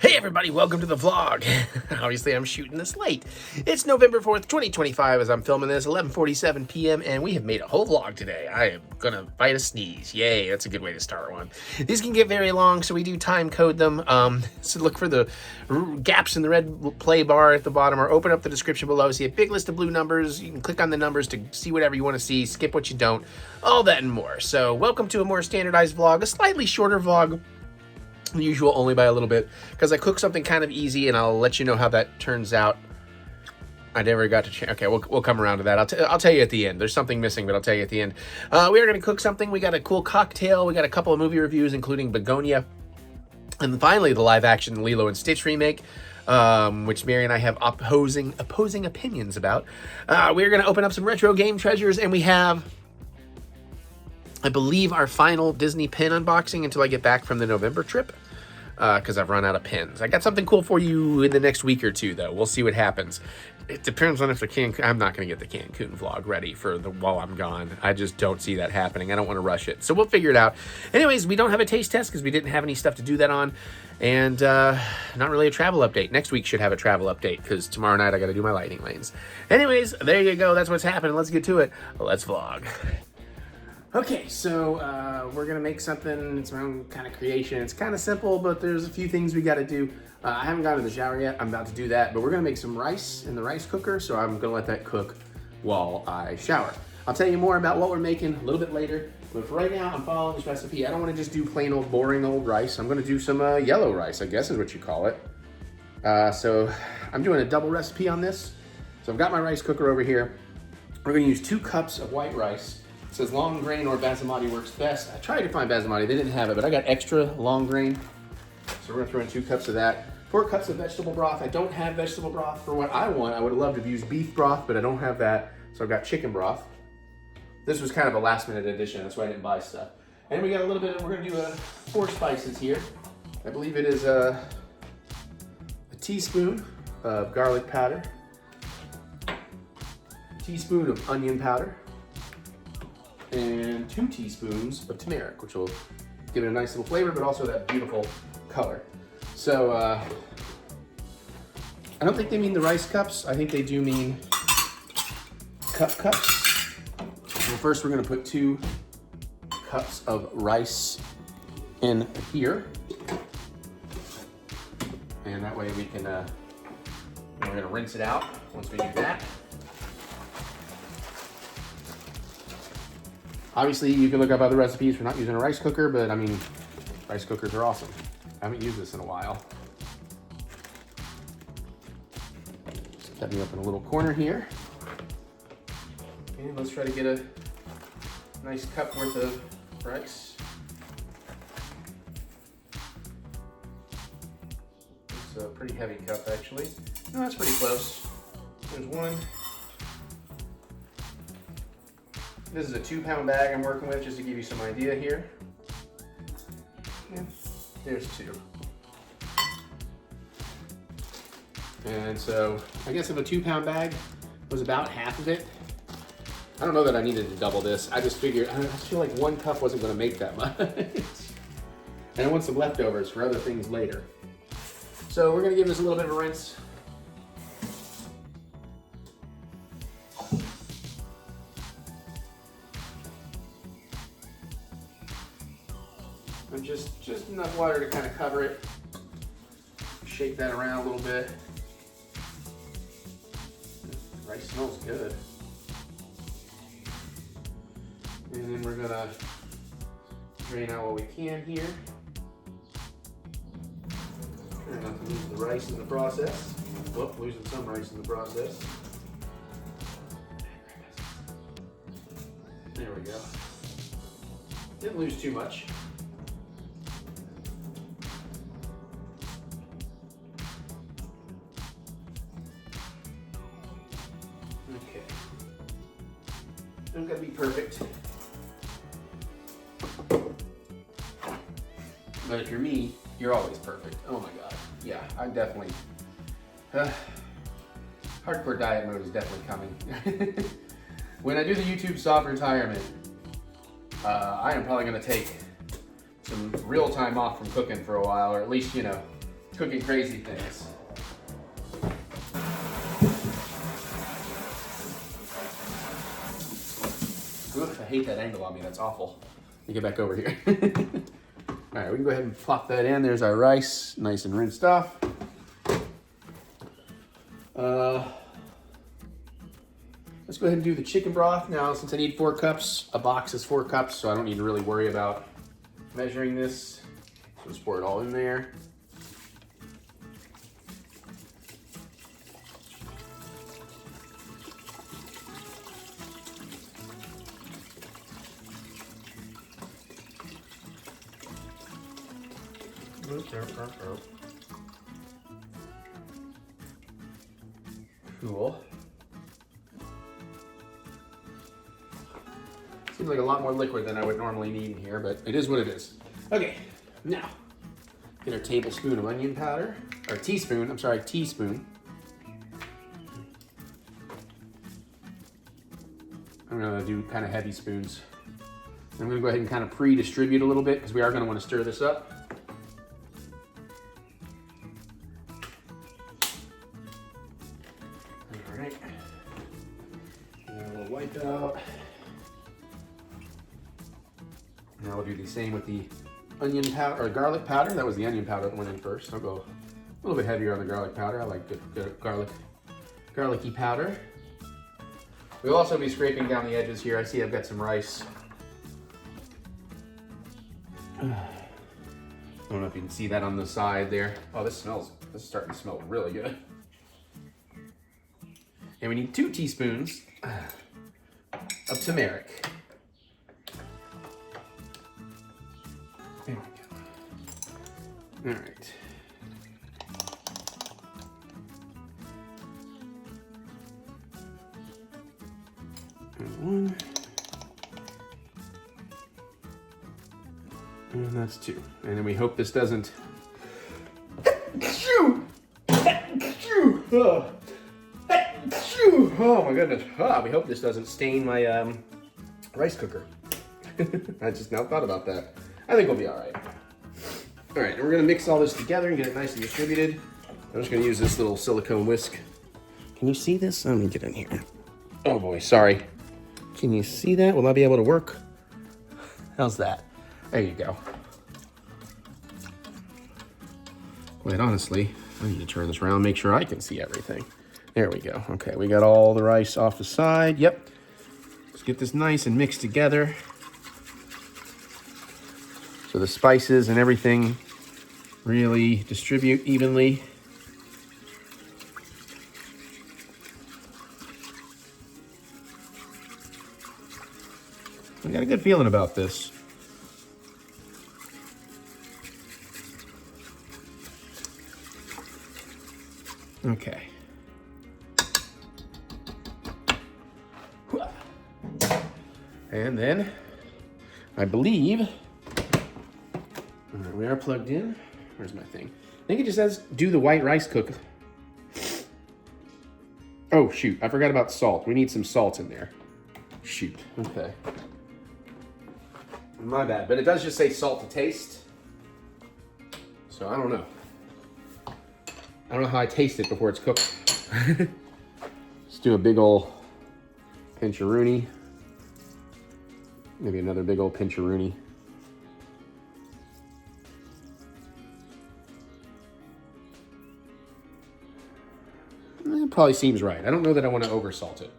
Hey everybody, welcome to the vlog. Obviously I'm shooting this late. It's November 4th, 2025 as I'm filming this, 11:47 p.m. and we have made a whole vlog today. I am gonna fight a sneeze. Yay, that's a good way to start one. These can get very long, so we do time code them. So look for the gaps in the red play bar at the bottom or open up the description below. See a big list of blue numbers. You can click on the numbers to see whatever you want to see, skip what you don't, all that and more. So welcome to a more standardized vlog, a slightly shorter vlog than usual, only by a little bit, because I cooked something kind of easy, and I'll let you know how that turns out. I never got to okay, we'll come around to that. I'll tell you at the end. There's something missing, but I'll tell you at the end. We are going to cook something. We got a cool cocktail. We got a couple of movie reviews, including Bugonia, and finally the live-action Lilo and Stitch remake, which Mary and I have opposing opinions about. We're going to open up some retro game treasures, and we have, I believe, our final Disney pin unboxing until I get back from the November trip, because I've run out of pins. I got something cool for you in the next week or two, though. We'll see what happens. It depends on if the I'm not going to get the Cancun vlog ready for while I'm gone. I just don't see that happening. I don't want to rush it. So we'll figure it out. Anyways, we don't have a taste test because we didn't have any stuff to do that on. And not really a travel update. Next week should have a travel update because tomorrow night I got to do my lightning lanes. Anyways, there you go. That's what's happening. Let's get to it. Let's vlog. Okay, so we're gonna make something. It's my own kind of creation. It's kind of simple, but there's a few things we got to do. I haven't gotten in the shower yet. I'm about to do that, but we're gonna make some rice in the rice cooker, so I'm gonna let that cook while I shower. I'll tell you more about what we're making a little bit later, but for right now, I'm following this recipe. I don't want to just do plain old boring old rice. I'm gonna do some yellow rice, I guess is what you call it. So I'm doing a double recipe on this. So I've got my rice cooker over here. We're gonna use 2 cups of white rice. It says long grain or basmati works best. I tried to find basmati, they didn't have it, but I got extra long grain. So we're gonna throw in 2 cups of that. 4 cups of vegetable broth. I don't have vegetable broth for what I want. I would have loved to have used beef broth, but I don't have that. So I've got chicken broth. This was kind of a last minute addition, that's why I didn't buy stuff. And we got a little bit we're gonna do 4 spices here. I believe it is a teaspoon of garlic powder, a teaspoon of onion powder, and 2 teaspoons of turmeric, which will give it a nice little flavor, but also that beautiful color. So I don't think they mean the rice cups. I think they do mean cups. Well, first we're gonna put 2 cups of rice in here. And that way we can, we're gonna rinse it out once we do that. Obviously, you can look up other recipes for not using a rice cooker, but I mean, rice cookers are awesome. I haven't used this in a while. Set me up in a little corner here. And let's try to get a nice cup worth of rice. It's a pretty heavy cup, actually. No, that's pretty close. There's 1. This is a 2-pound bag I'm working with, just to give you some idea here. And there's 2. And so, I guess if a 2-pound bag was about half of it, I don't know that I needed to double this. I just figured, I feel like 1 cup wasn't gonna make that much. And I want some leftovers for other things later. So we're gonna give this a little bit of a rinse. And just enough water to kind of cover it. Shake that around a little bit. Rice smells good. And then we're gonna drain out what we can here. Try not to lose the rice in the process. Whoop, losing some rice in the process. There we go. Didn't lose too much. Okay. Don't gotta be perfect. But if you're me, you're always perfect. Oh my God. Yeah, I'm definitely, hardcore diet mode is definitely coming. When I do the YouTube soft retirement, I am probably gonna take some real time off from cooking for a while, or at least, you know, cooking crazy things. Oof, I hate that angle on me, that's awful. Let me get back over here. All right, we can go ahead and plop that in. There's our rice, nice and rinsed off. Let's go ahead and do the chicken broth. Now, since I need 4 cups, a box is 4 cups, so I don't need to really worry about measuring this. So just pour it all in there. Cool. Seems like a lot more liquid than I would normally need in here, but it is what it is. Okay, now, get our tablespoon of onion powder, or teaspoon, I'm sorry, teaspoon. I'm gonna do kind of heavy spoons. I'm gonna go ahead and kind of pre-distribute a little bit because we are gonna wanna stir this up. All right, and a little wipe out. Now we'll do the same with the onion powder, or garlic powder. That was the onion powder that went in first. I'll go a little bit heavier on the garlic powder. I like good garlicky powder. We'll also be scraping down the edges here. I see I've got some rice. I don't know if you can see that on the side there. Oh, this is starting to smell really good. And we need 2 teaspoons of turmeric. There we go. All right. And 1. And that's 2. And then we hope this doesn't. Oh my goodness. We hope this doesn't stain my rice cooker. I just now thought about that. I think we'll be all right. All right, and we're gonna mix all this together and get it nice and distributed. I'm just gonna use this little silicone whisk. Can you see this? Let me get in here. Oh boy, sorry. Can you see that? Will I be able to work? How's that? There you go. Quite honestly, I need to turn this around, make sure I can see everything. There we go. Okay, we got all the rice off the side. Yep. Let's get this nice and mixed together. So the spices and everything really distribute evenly. I got a good feeling about this. Okay. And then, I believe, we are plugged in. Where's my thing? I think it just says, do the white rice cook. Oh, shoot. I forgot about salt. We need some salt in there. Shoot. Okay. My bad. But it does just say salt to taste. So I don't know. I don't know how I taste it before it's cooked. Let's do a big ol' pinch-a-rooney. Maybe another big old pinch-a-rooney. It probably seems right. I don't know that I want to oversalt it.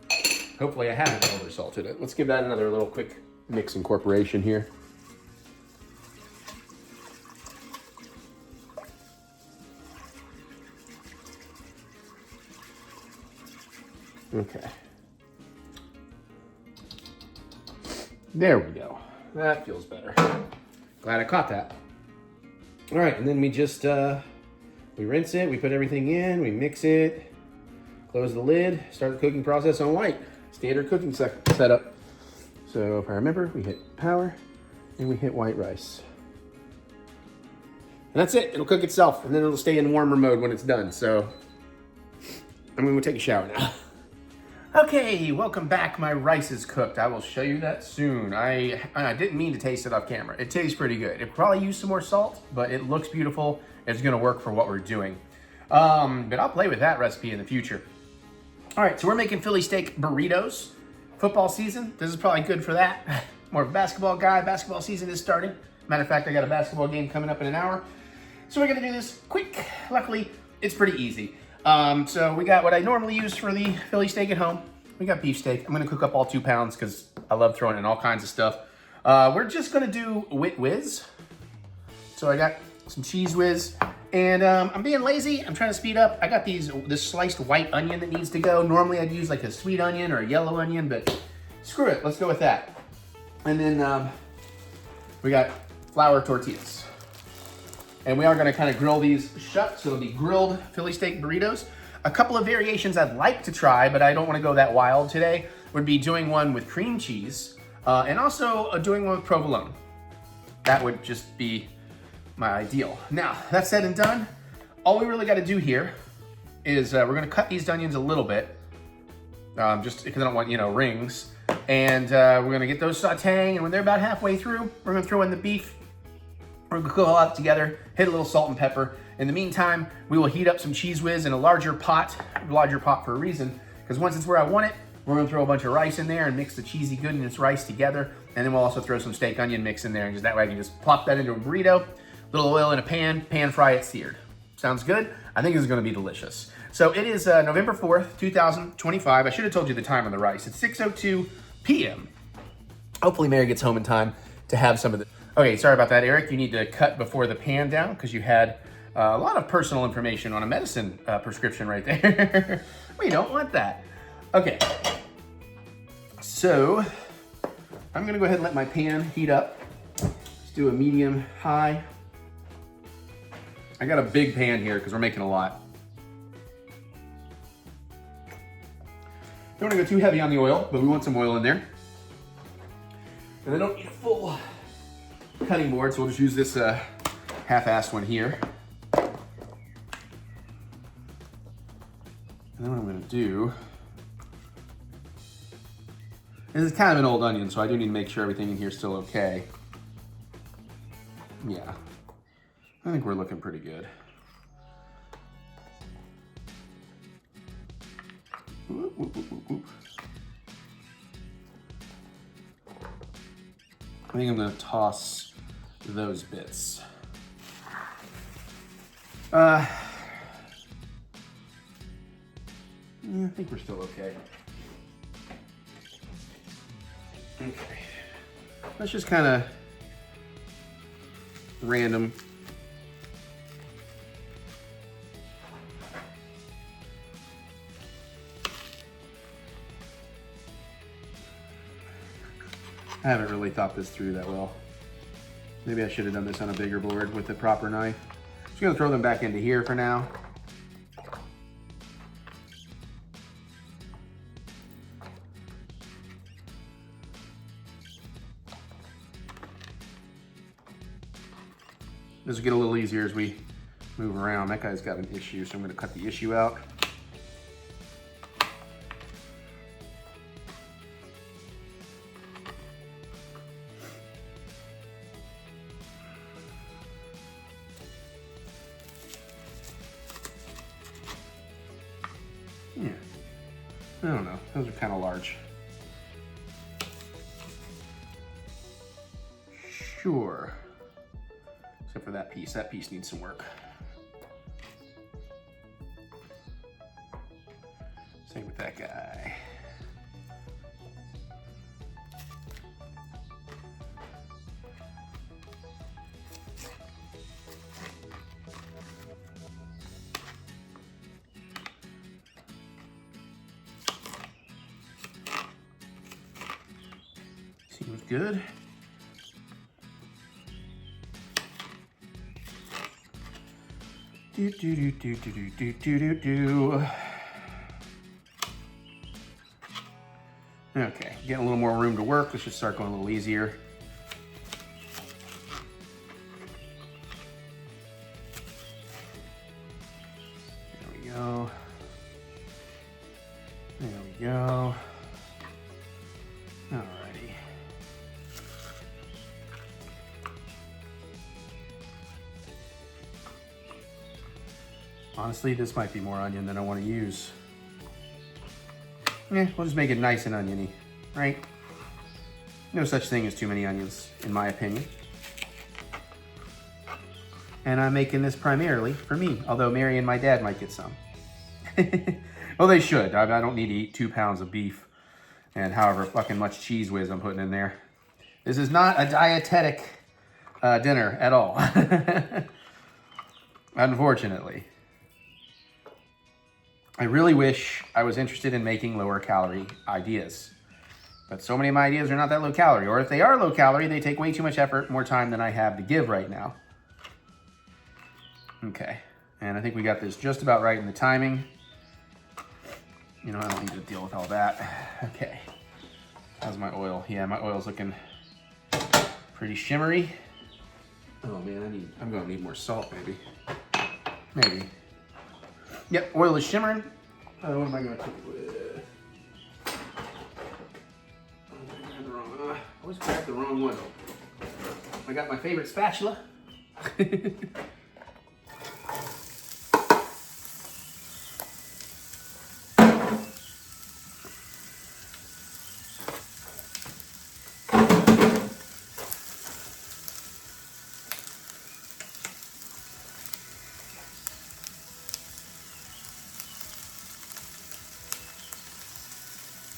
Hopefully I haven't oversalted it. Let's give that another little quick mix incorporation here. Okay. There we go. That feels better. Glad I caught that. All right, and then we just, we rinse it, we put everything in, we mix it, close the lid, start the cooking process on white. Standard cooking setup. So if I remember, we hit power and we hit white rice. And that's it, it'll cook itself and then it'll stay in warmer mode when it's done. So I'm gonna go take a shower now. Okay, welcome back. My rice is cooked. I will show you that soon. I didn't mean to taste it off camera. It tastes pretty good. It probably used some more salt, but it looks beautiful. It's gonna work for what we're doing. But I'll play with that recipe in the future. All right, so we're making Philly steak burritos. Football season, this is probably good for that. More of a basketball guy. Basketball season is starting. Matter of fact, I got a basketball game coming up in an hour. So we're gonna do this quick. Luckily, it's pretty easy. So we got what I normally use for the Philly steak at home. We got beef steak. I'm gonna cook up all 2 pounds because I love throwing in all kinds of stuff. We're just gonna do Wit Whiz. So I got some cheese whiz, and I'm being lazy. I'm trying to speed up. I got this sliced white onion that needs to go. Normally I'd use like a sweet onion or a yellow onion, but screw it, let's go with that. And then we got flour tortillas. And we are gonna kind of grill these shut, so it'll be grilled Philly steak burritos. A couple of variations I'd like to try, but I don't wanna go that wild today, would be doing one with cream cheese, and also doing one with provolone. That would just be my ideal. Now, that said and done, all we really gotta do here is we're gonna cut these onions a little bit, just because I don't want, rings. And we're gonna get those sauteing, and when they're about halfway through, we're gonna throw in the beef. We're gonna cook all that together, hit a little salt and pepper. In the meantime, we will heat up some cheese whiz in a larger pot for a reason, because once it's where I want it, we're gonna throw a bunch of rice in there and mix the cheesy goodness rice together, and then we'll also throw some steak onion mix in there, and just that way I can just plop that into a burrito, little oil in a pan fry it seared. Sounds good? I think this is gonna be delicious. So it is November 4th, 2025. I should have told you the time on the rice. It's 6:02 p.m. Hopefully Mary gets home in time to have some of the... Okay, sorry about that, Eric. You need to cut before the pan down because you had a lot of personal information on a medicine prescription right there. We don't want that. Okay, so I'm gonna go ahead and let my pan heat up. Let's do a medium high. I got a big pan here because we're making a lot. Don't want to go too heavy on the oil, but we want some oil in there. And I don't need a full cutting board, so we'll just use this half-assed one here. And then what I'm gonna do, this is kind of an old onion, so I do need to make sure everything in here is still okay. Yeah, I think we're looking pretty good. Oop, oop, oop, oop, oop. I think I'm gonna toss those bits. Yeah, I think we're still okay. Okay. Let's just kind of random. I haven't really thought this through that well. Maybe I should have done this on a bigger board with the proper knife. Just gonna throw them back into here for now. This will get a little easier as we move around. That guy's got an issue, so I'm gonna cut the issue out. Yeah, I don't know, those are kind of large. Sure, except for that piece needs some work. Same with that guy. Seems good. Do do do do do do do do do. Okay, getting a little more room to work. Let's just start going a little easier. There we go. There we we go. Alrighty. Honestly, this might be more onion than I want to use. We'll just make it nice and oniony, right? No such thing as too many onions, in my opinion. And I'm making this primarily for me, although Mary and my dad might get some. Well, they should. I don't need to eat 2 pounds of beef and however fucking much cheese whiz I'm putting in there. This is not a dietetic dinner at all. Unfortunately. I really wish I was interested in making lower calorie ideas. But so many of my ideas are not that low calorie. Or if they are low calorie, they take way too much effort, more time than I have to give right now. Okay. And I think we got this just about right in the timing. You know, I don't need to deal with all that. Okay. How's my oil? Yeah, my oil's looking pretty shimmery. Oh man, I'm gonna need more salt maybe. Maybe. Yep, oil is shimmering. What am I gonna cook it with? I always grab the wrong one. I got my favorite spatula.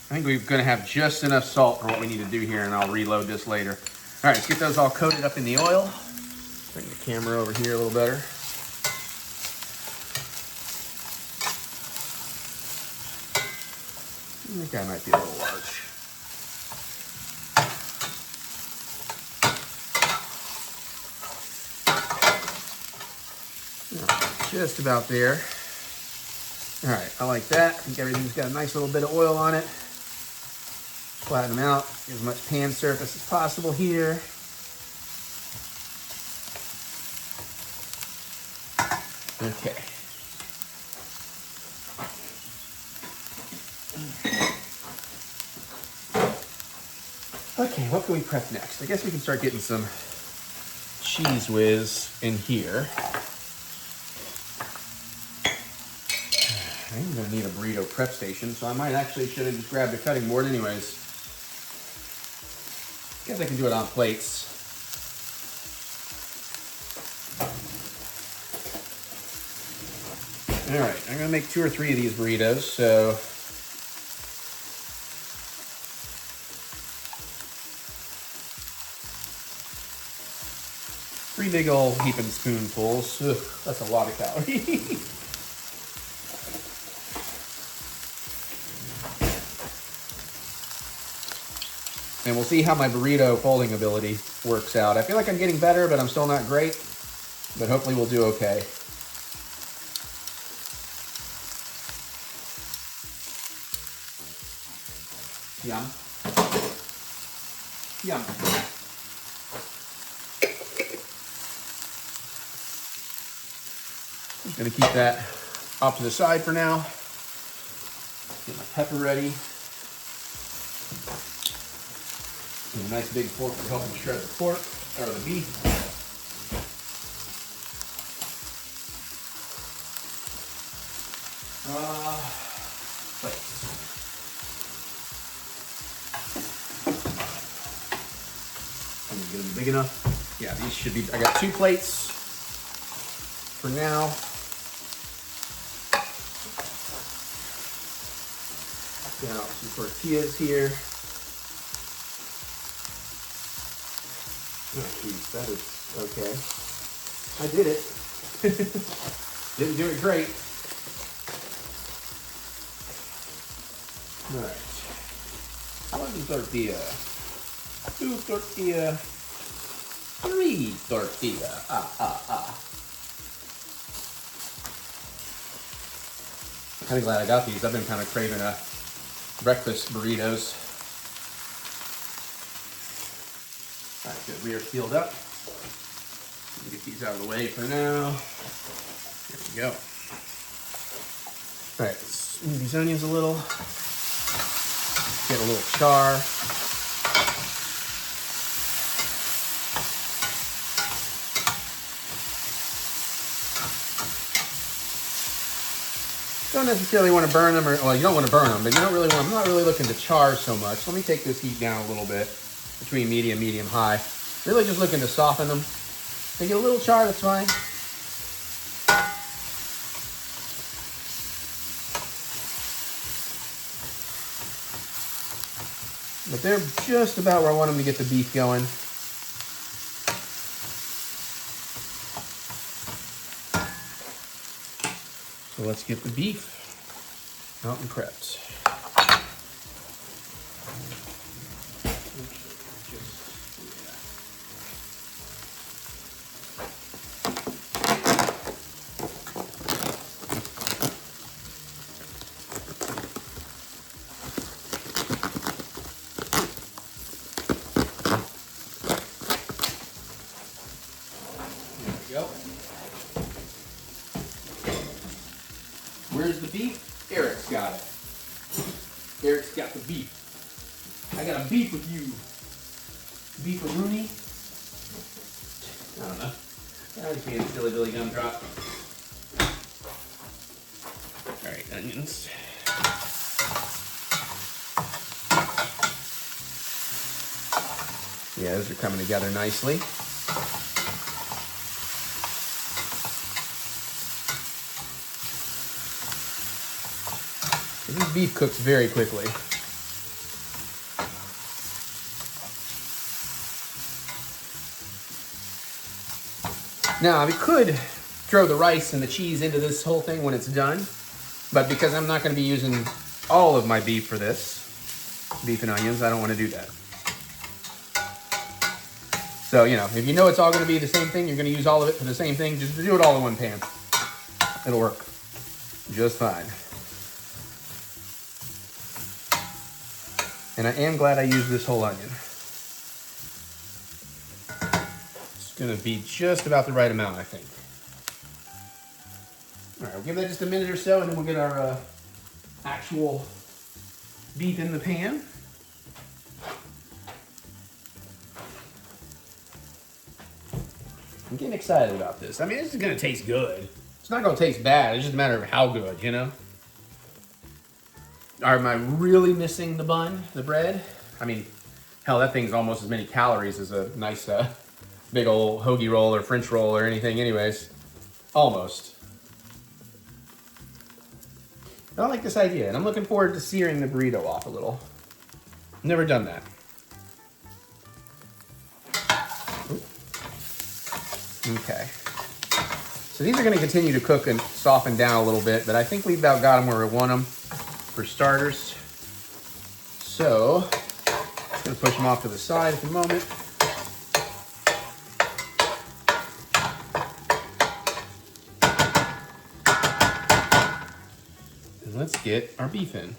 I think we're gonna have just enough salt for what we need to do here, and I'll reload this later. All right, let's get those all coated up in the oil. Bring the camera over here a little better. I think I might be a little large. Just about there. All right, I like that. I think everything's got a nice little bit of oil on it. Flatten them out, get as much pan surface as possible here. Okay. Okay, what can we prep next? I guess we can start getting some cheese whiz in here. I'm gonna need a burrito prep station, so I might actually should have just grabbed a cutting board anyways. Guess I can do it on plates. All right, I'm gonna make 2 or 3 of these burritos, so. Three big old heaping spoonfuls. Ugh, that's a lot of calories. And we'll see how my burrito folding ability works out. I feel like I'm getting better, but I'm still not great. But hopefully we'll do okay. Yum. Yum. I'm gonna keep that off to the side for now. Get my pepper ready. And a nice big fork to help me shred the pork, or the beef. Plates. I'm gonna get them big enough. Yeah, these should be, I got 2 plates for now. Got some tortillas here. Oh, geez, that is okay. I did it. Didn't do it great. All right. 1 tortilla. 2 tortilla. 3 tortilla. I'm kind of glad I got these. I've been kind of craving breakfast burritos. All right, good. We are sealed up. Get these out of the way for now. There we go. All right, let's move these onions a little. Get a little char. Don't necessarily want to burn them, or well, you don't want to burn them, but you don't really want. I'm not really looking to char so much. Let me take this heat down a little bit, between medium, high. Really just looking to soften them. If they get a little char, that's fine. But they're just about where I want them to get the beef going. So let's get the beef out and prepped. Where's the beef? Eric's got it. Eric's got the beef. I got a beef with you. Beef-a-rooney? I don't know. I just made a silly Billy gumdrop. Alright, onions. Yeah, those are coming together nicely. This beef cooks very quickly. Now, we could throw the rice and the cheese into this whole thing when it's done, but because I'm not going to be using all of my beef for this, beef and onions, I don't want to do that. So, you know, if you know it's all going to be the same thing, you're going to use all of it for the same thing, just do it all in one pan. It'll work just fine. And I am glad I used this whole onion. It's gonna be just about the right amount, I think. All right, we'll give that just a minute or so, and then we'll get our actual beef in the pan. I'm getting excited about this. I mean, this is gonna taste good. It's not gonna taste bad, it's just a matter of how good, you know? Am I really missing the bun, the bread? I mean, hell, that thing's almost as many calories as a nice big old hoagie roll or French roll or anything anyways. Almost. But I like this idea, and I'm looking forward to searing the burrito off a little. Never done that. Oop. Okay. So these are gonna continue to cook and soften down a little bit, but I think we've about got them where we want them. For starters. So, I'm gonna push them off to the side at the moment. And let's get our beef in.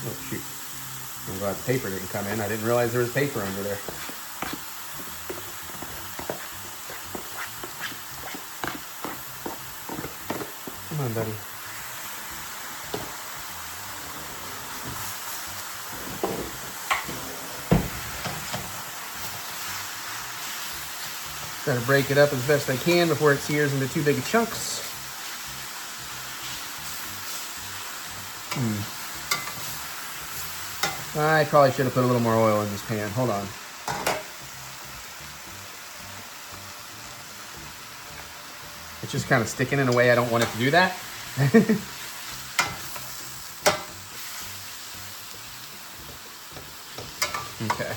Oh shoot. I'm glad the paper didn't come in. I didn't realize there was paper under there. Come on, buddy. Try to break it up as best I can before it sears into too big of chunks. I probably should have put a little more oil in this pan. Hold on. It's just kind of sticking in a way I don't want it to do that. Okay.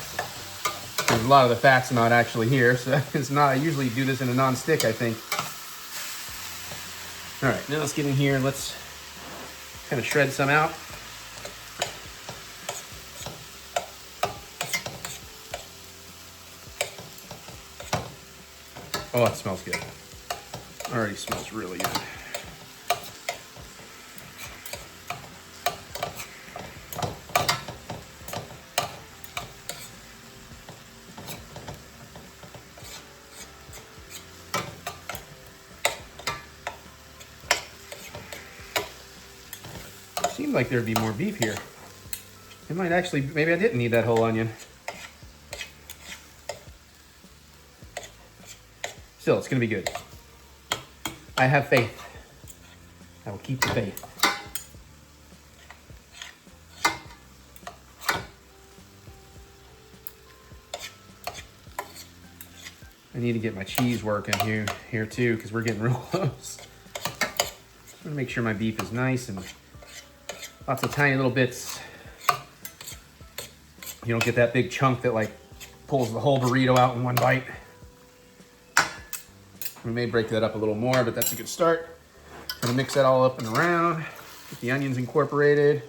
There's a lot of the fat's not actually here, so it's not. I usually do this in a non-stick, I think. All right, now let's get in here and let's kind of shred some out. Oh, it smells good. Already smells really good. seemed like there'd be more beef here. It might actually, maybe I didn't need that whole onion. Still, it's gonna be good. I have faith. I will keep the faith. I need to get my cheese working here too, because we're getting real close. I'm gonna make sure my beef is nice and lots of tiny little bits. You don't get that big chunk that like pulls the whole burrito out in one bite. We may break that up a little more, but that's a good start. Gonna mix that all up and around. Get the onions incorporated.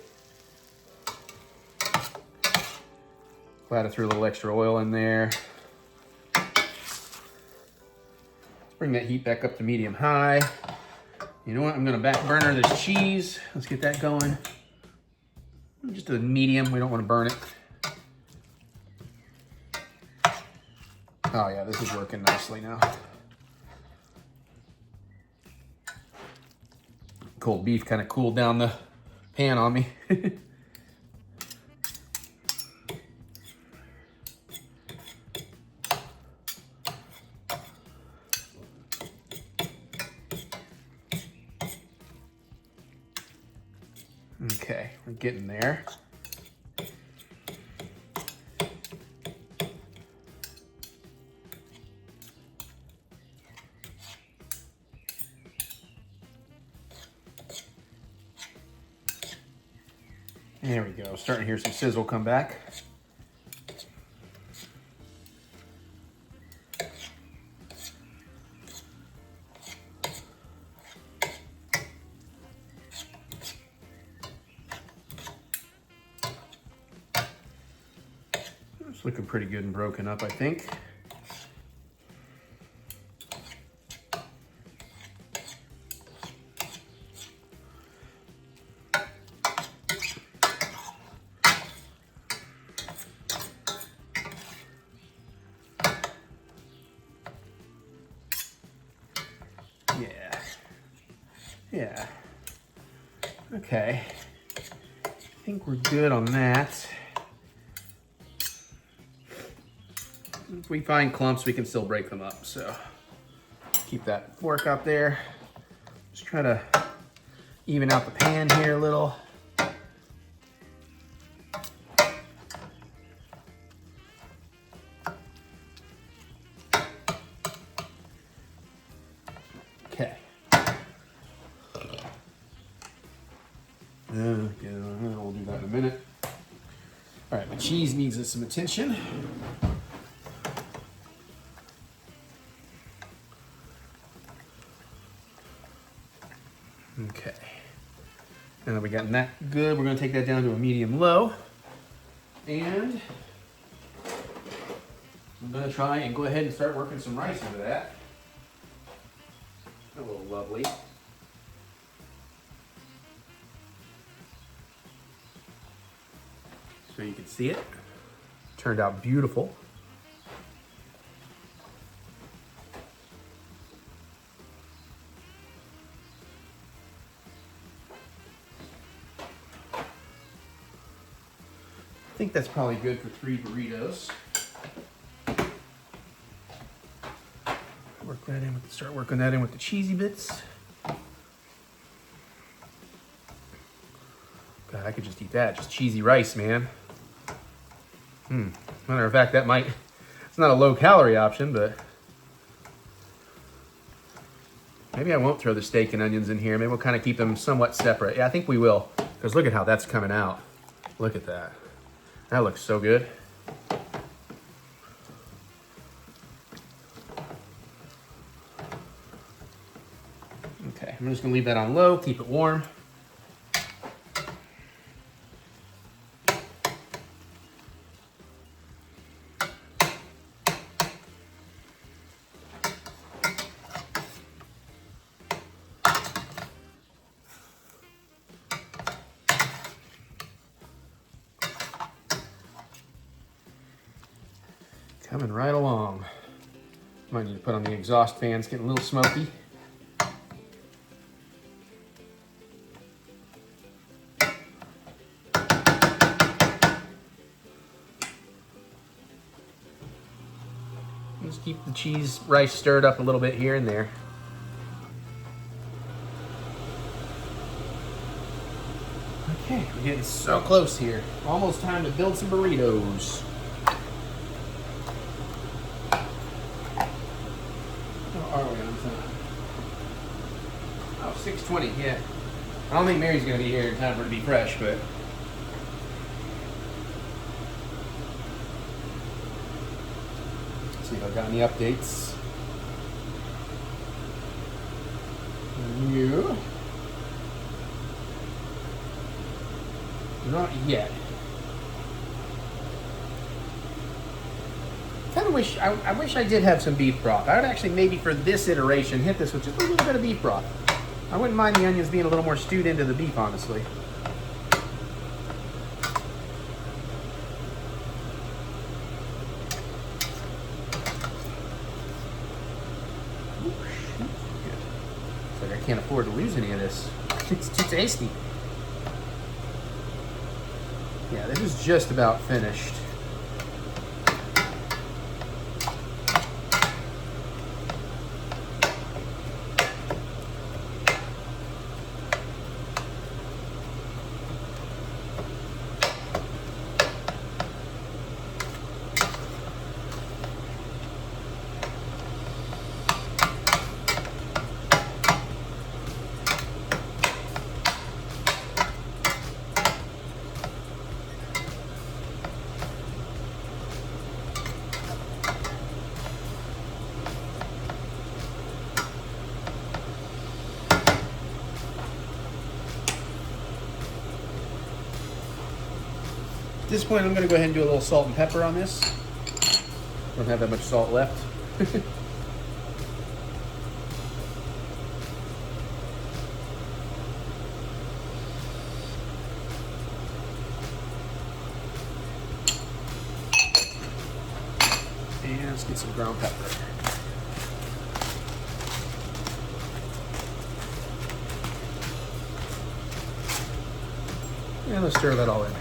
Glad I threw a little extra oil in there. Bring that heat back up to medium high. You know what? I'm gonna back burner this cheese. Let's get that going. Just a medium, we don't wanna burn it. Oh yeah, this is working nicely now. Cold beef kind of cooled down the pan on me. Okay, we're getting there. There we go. Starting to hear some sizzle come back. It's looking pretty good and broken up, I think. Yeah. Okay. I think we're good on that. If we find clumps, we can still break them up. So keep that fork out there. Just try to even out the pan here a little. Okay. We'll do that in a minute. All right, my cheese needs some attention. Okay. Now that we got that good, we're going to take that down to a medium low. And I'm going to try and go ahead and start working some rice into that. A little lovely. So you can see it. Turned out beautiful. I think that's probably good for 3 burritos. Work that in with, start working that in with the cheesy bits. God, I could just eat that. Just cheesy rice, man. Matter of fact, that might, it's not a low calorie option, but maybe I won't throw the steak and onions in here. Maybe we'll kind of keep them somewhat separate. Yeah, I think we will, because look at how that's coming out. Look at that. That looks so good. Okay, I'm just gonna leave that on low, keep it warm. Coming right along. Might need to put on the exhaust fan, it's getting a little smoky. Just keep the cheese rice stirred up a little bit here and there. Okay, we're getting so close here. Almost time to build some burritos. How are we on time? Oh, 6:20, yeah. I don't think Mary's gonna be here in time for it to be fresh, but let's see if I've got any updates. You? Not yet. Kind of wish I wish I did have some beef broth. I would actually maybe for this iteration hit this with just a little bit of beef broth. I wouldn't mind the onions being a little more stewed into the beef, honestly. It's like I can't afford to lose any of this. It's too tasty. Yeah, this is just about finished. At this point, I'm going to go ahead and do a little salt and pepper on this. Don't have that much salt left. And let's get some ground pepper. And let's stir that all in.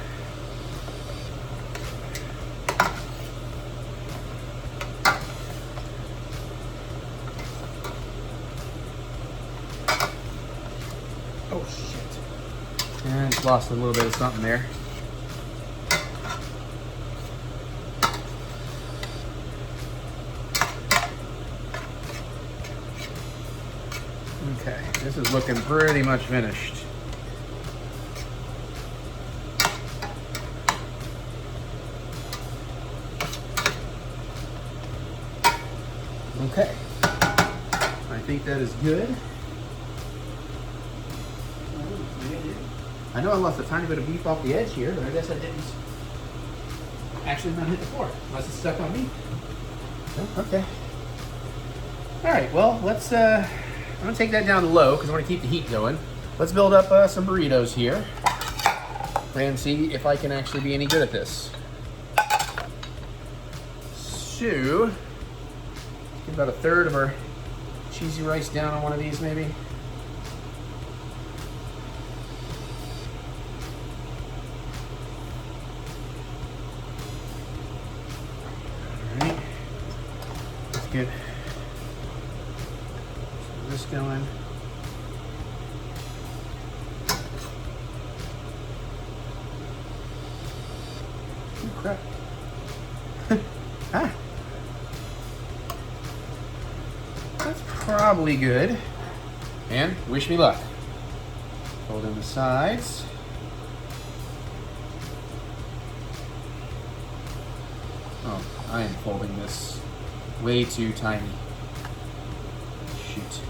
Oh shit. And just lost a little bit of something there. Okay, this is looking pretty much finished. Okay, I think that is good. I know I lost a tiny bit of beef off the edge here, but I guess I didn't actually not hit the floor, unless it's stuck on me. Oh, okay. All right, well, let's, I'm gonna take that down to low because I want to keep the heat going. Let's build up some burritos here and see if I can actually be any good at this. So, get about a third of our cheesy rice down on one of these maybe. Get this going. Oh, crap. Ah. That's probably good. And wish me luck. Fold in the sides. Oh, I am folding this way too tiny. Shoot.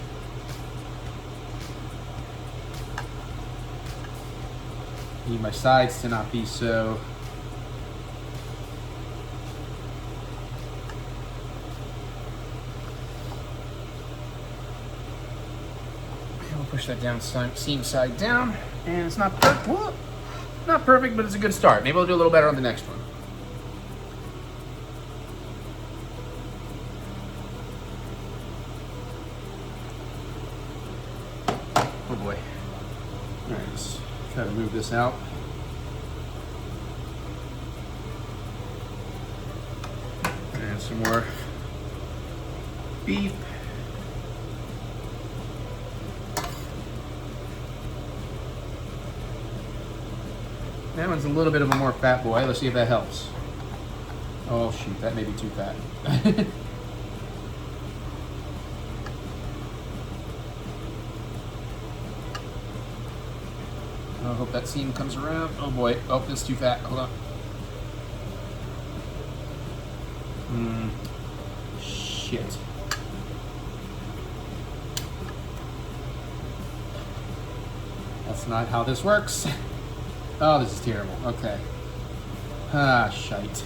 Need my sides to not be so we'll push that down seam side down, and it's not perfect. Well, not perfect, but it's a good start. Maybe we'll do a little better on the next one. Oh boy. All right, let's try to move this out. And some more beef. That one's a little bit of a more fat boy. Let's see if that helps. Oh shoot, that may be too fat. I hope that seam comes around. Oh boy, oh, this is too fat. Hold on. Shit. That's not how this works. Oh, this is terrible. Okay. Ah, shite.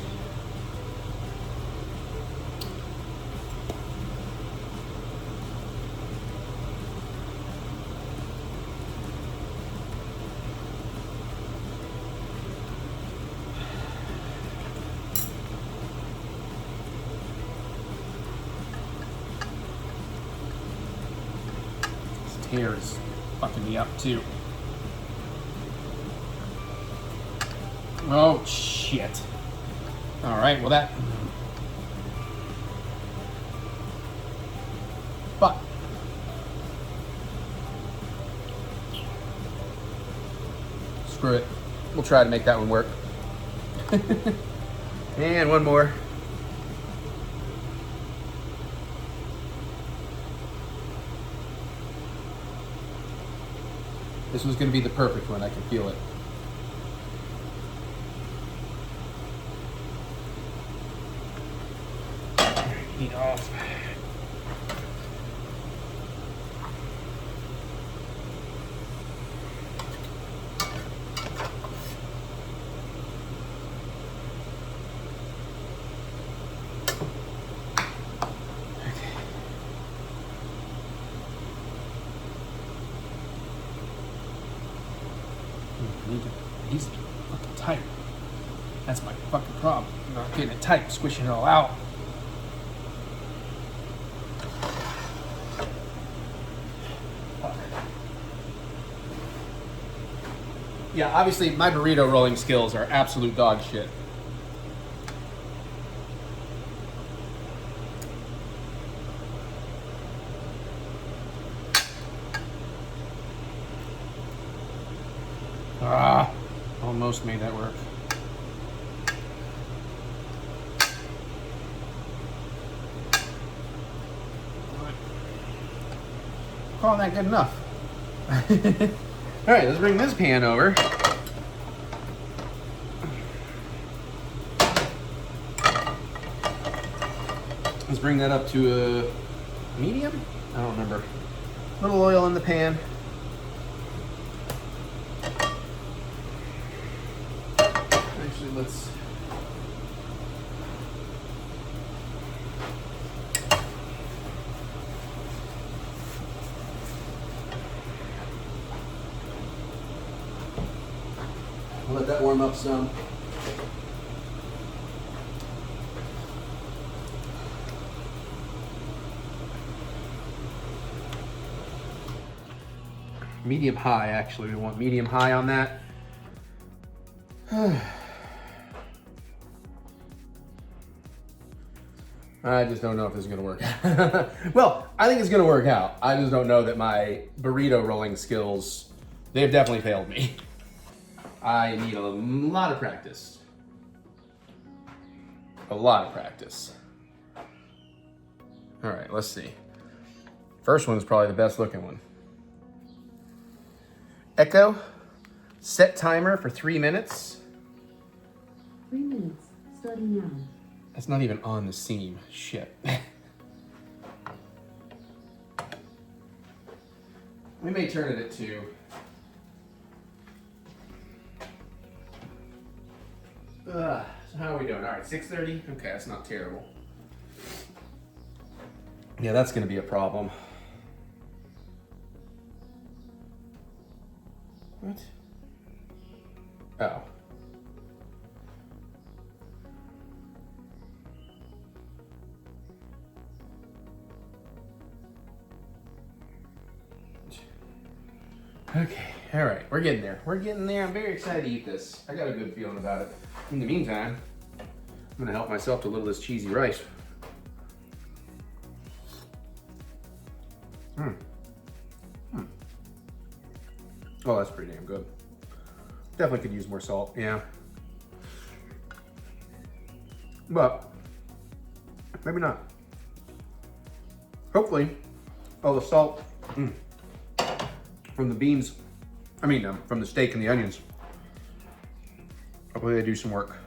This tear is fucking me up too. Oh, shit. All right, well that... Fuck. Screw it. We'll try to make that one work. And one more. This was going to be the perfect one. I can feel it. Heat off. He's fucking tight. That's my fucking problem. I'm not getting it tight, squishing it all out. Yeah, obviously my burrito rolling skills are absolute dog shit. Ah, almost made that work. Calling that good enough. All right, let's bring this pan over. Let's bring that up to a medium? I don't remember. A little oil in the pan. Actually, let's... let that warm up some. Medium high, actually. We want medium high on that. I just don't know if this is gonna work. Well, I think it's gonna work out. I just don't know that my burrito rolling skills, they've definitely failed me. I need a lot of practice. A lot of practice. All right, let's see. First one's probably the best looking one. Echo, set timer for 3 minutes. 3 minutes, starting now. That's not even on the seam. Shit. We may turn it at 2. So how are we doing? All right, 6:30. Okay, that's not terrible. Yeah, that's gonna be a problem. What? Oh. Okay, all right, we're getting there. We're getting there. I'm very excited to eat this. I got a good feeling about it. In the meantime, I'm gonna help myself to a little of this cheesy rice. Oh, that's pretty damn good. Definitely could use more salt, yeah. But maybe not. Hopefully, all the salt from the beans, from the steak and the onions, hopefully they do some work.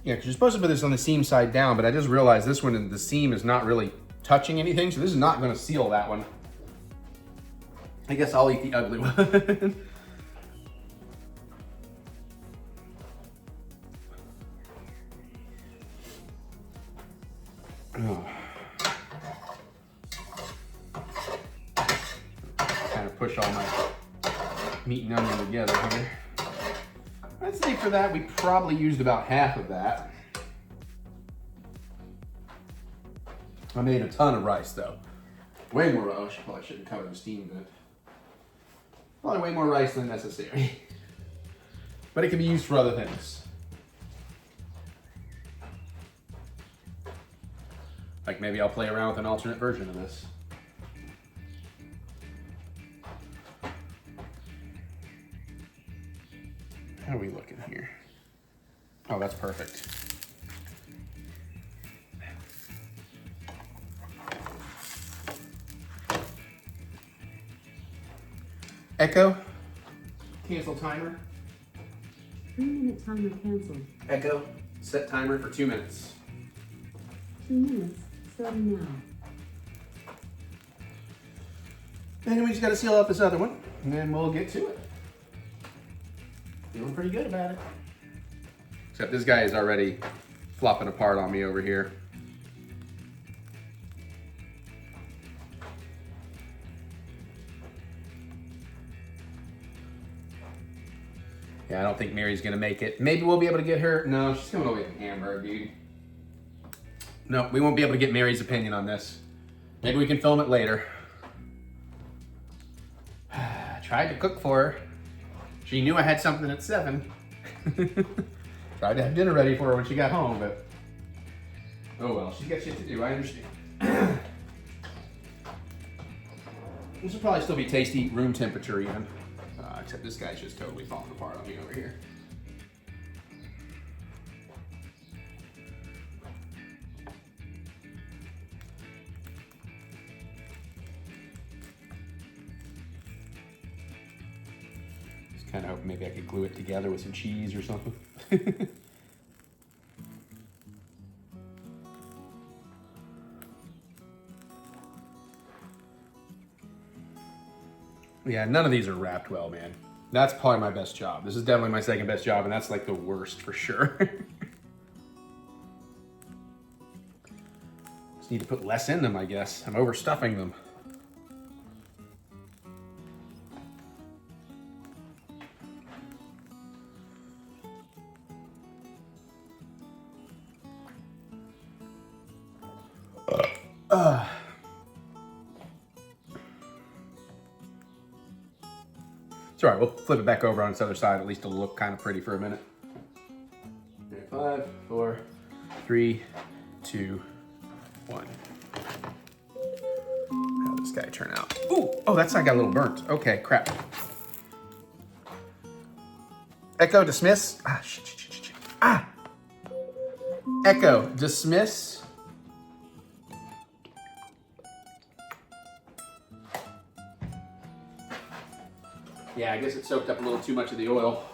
Yeah, because you're supposed to put this on the seam side down, but I just realized this one, the seam is not really touching anything, so this is not going to seal that one. I guess I'll eat the ugly one. Oh. Kind of push all my meat and onion together here. I'd say for that, we probably used about half of that. I made a ton of rice though. Way more rice. Probably shouldn't cover the steam vent. Probably way more rice than necessary. But it can be used for other things. Like maybe I'll play around with an alternate version of this. How are we looking here? Oh, that's perfect. Echo, cancel timer. 3-minute timer canceled. Echo, set timer for 2 minutes. 2 minutes, starting now. And we just gotta seal up this other one, and then we'll get to it. Feeling pretty good about it. Except this guy is already flopping apart on me over here. Yeah, I don't think Mary's gonna make it. Maybe we'll be able to get her. No, she's coming over with Hamburg, dude. No, we won't be able to get Mary's opinion on this. Maybe we can film it later. Tried to cook for her. She knew I had something at 7. Tried to have dinner ready for her when she got home, but oh well, she's got shit to do, I understand. This will probably still be tasty, room temperature even. Except this guy's just totally falling apart on me over here. Just kind of hoping maybe I could glue it together with some cheese or something. Yeah, none of these are wrapped well, man. That's probably my best job. This is definitely my second best job, and that's like the worst for sure. Just need to put less in them, I guess. I'm overstuffing them. It's all right, we'll flip it back over on its other side. At least it'll look kind of pretty for a minute. 5, 4, 3, 2, 1. How'd this guy turn out? Ooh, oh, that side got a little burnt. Okay, crap. Echo, dismiss. Ah, shit. Ah! Echo, dismiss. Yeah, I guess it soaked up a little too much of the oil.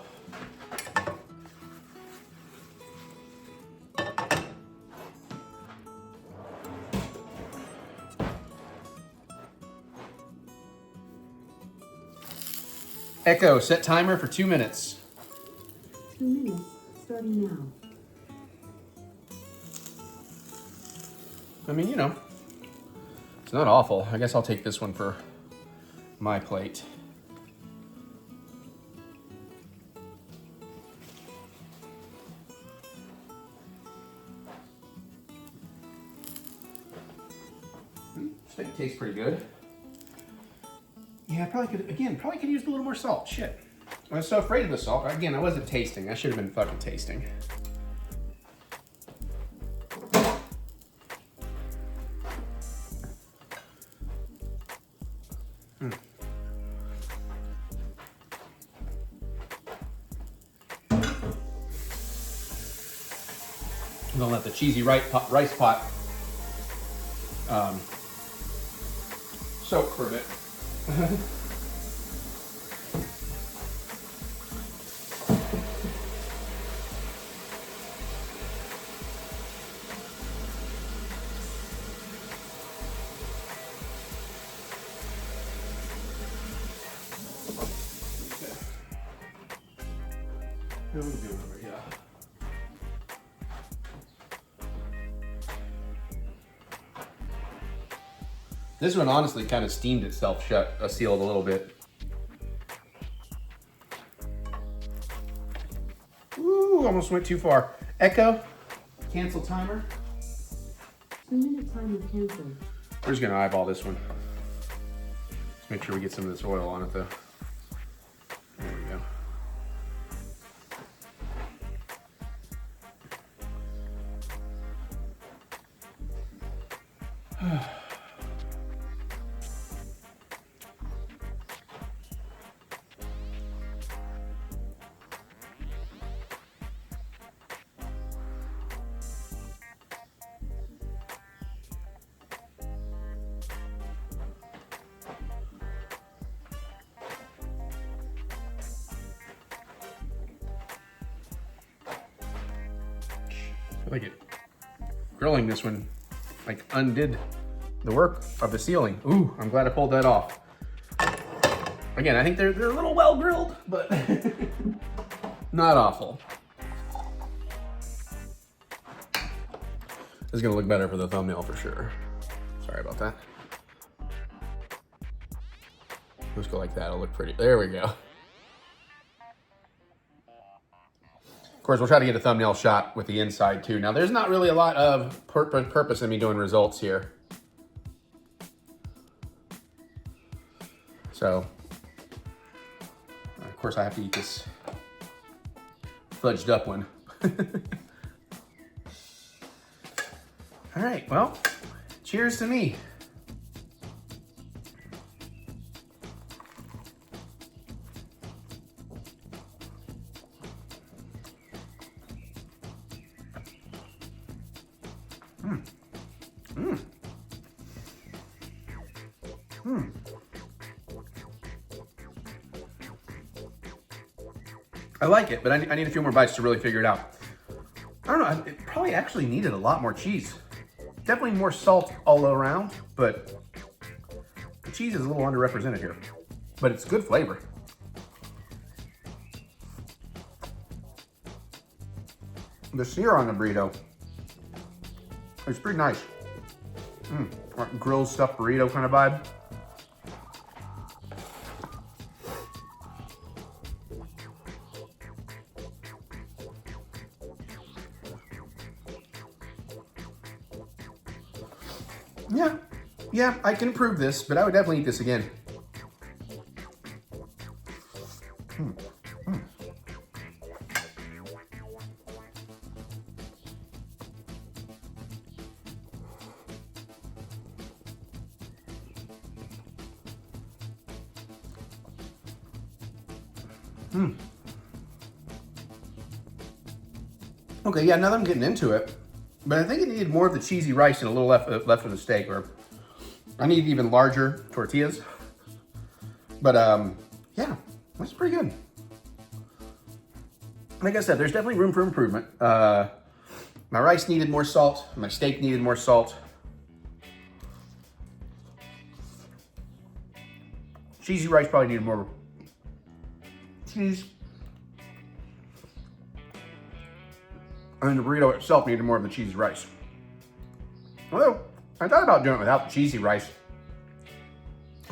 Echo, set timer for 2 minutes. 2 minutes, starting now. I mean, you know, it's not awful. I guess I'll take this one for my plate. Steak tastes pretty good. Yeah, probably could use a little more salt. Shit. I was so afraid of the salt. Again, I wasn't tasting. I should have been fucking tasting. gonna let the cheesy rice pot soak for a bit. What are we doing over here? This one honestly kind of steamed itself shut, sealed a little bit. Ooh, almost went too far. Echo, cancel timer. 2-minute timer canceled. We're just gonna eyeball this one. Let's make sure we get some of this oil on it though. There we go. I like it. Grilling this one like undid the work of the sealing. Ooh, I'm glad I pulled that off. Again, I think they're a little well grilled, but not awful. This is gonna look better for the thumbnail for sure. Sorry about that. Let's go like that, it'll look pretty. There we go. Of course, we'll try to get a thumbnail shot with the inside too. Now, there's not really a lot of purpose in me doing results here. So, of course, I have to eat this fudged up one. All right, well, cheers to me. I like it, but I need a few more bites to really figure it out. I don't know, it probably actually needed a lot more cheese. Definitely more salt all around, but the cheese is a little underrepresented here. But it's good flavor. The sear on the burrito is pretty nice. Like grilled stuffed burrito kind of vibe. Yeah, I can improve this, but I would definitely eat this again. Okay, yeah, now that I'm getting into it, but I think it needed more of the cheesy rice and a little left of the steak, or I need even larger tortillas. But yeah, that's pretty good. Like I said, there's definitely room for improvement. My rice needed more salt. My steak needed more salt. Cheesy rice probably needed more cheese. And the burrito itself needed more of the cheesy rice. Although, I thought about doing it without the cheesy rice.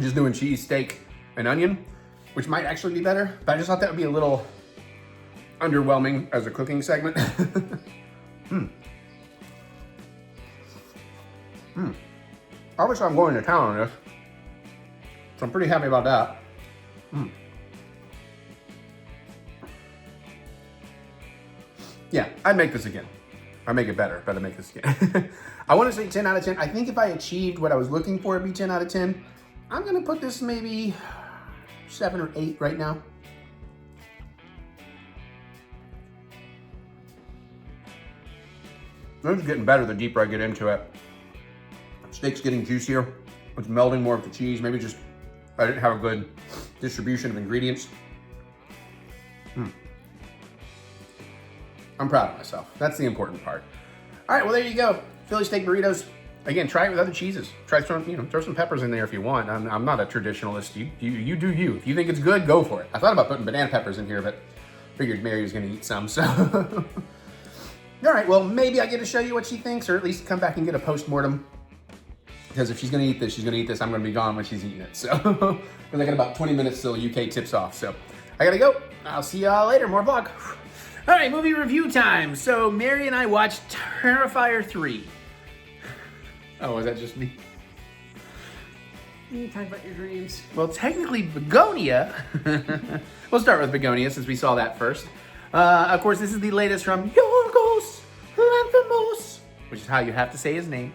Just doing cheese, steak, and onion, which might actually be better, but I just thought that would be a little underwhelming as a cooking segment. Obviously, I'm going to town on this, so I'm pretty happy about that. Yeah, I'd make this again. I'd make it better, but I'd make this again. I want to say 10 out of 10. I think if I achieved what I was looking for, it'd be 10 out of 10. I'm gonna put this maybe 7 or 8 right now. It's getting better the deeper I get into it. Steak's getting juicier. It's melding more of the cheese. Maybe just I didn't have a good distribution of ingredients. I'm proud of myself. That's the important part. All right, well, there you go. Philly steak burritos. Again, try it with other cheeses. Try throwing, throw some peppers in there if you want. I'm not a traditionalist. You do you. If you think it's good, go for it. I thought about putting banana peppers in here, but figured Mary was going to eat some, so. All right, well, maybe I get to show you what she thinks, or at least come back and get a post-mortem. Because if she's going to eat this, she's going to eat this. I'm going to be gone when she's eating it. So, because I got about 20 minutes till UK tips off. So, I got to go. I'll see y'all later. More vlog. All right, movie review time. So, Mary and I watched Terrifier 3. Oh, is that just me? You talk about your dreams. Well, technically, Bugonia. We'll start with Bugonia since we saw that first. Of course, this is the latest from Yorgos Lanthimos, which is how you have to say his name.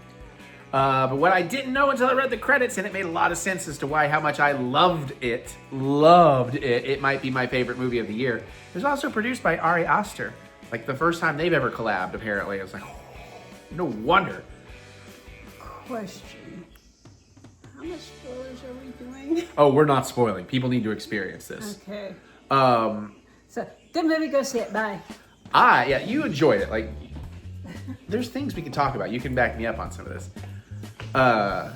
But what I didn't know until I read the credits, and it made a lot of sense as to how much I loved it. It might be my favorite movie of the year. It was also produced by Ari Aster. Like the first time they've ever collabed, apparently. I was like, oh, no wonder. Question. How much spoilers are we doing? Oh, we're not spoiling. People need to experience this. Okay. So, good movie, go see it. Bye. Yeah, you enjoyed it. Like, there's things we can talk about. You can back me up on some of this. But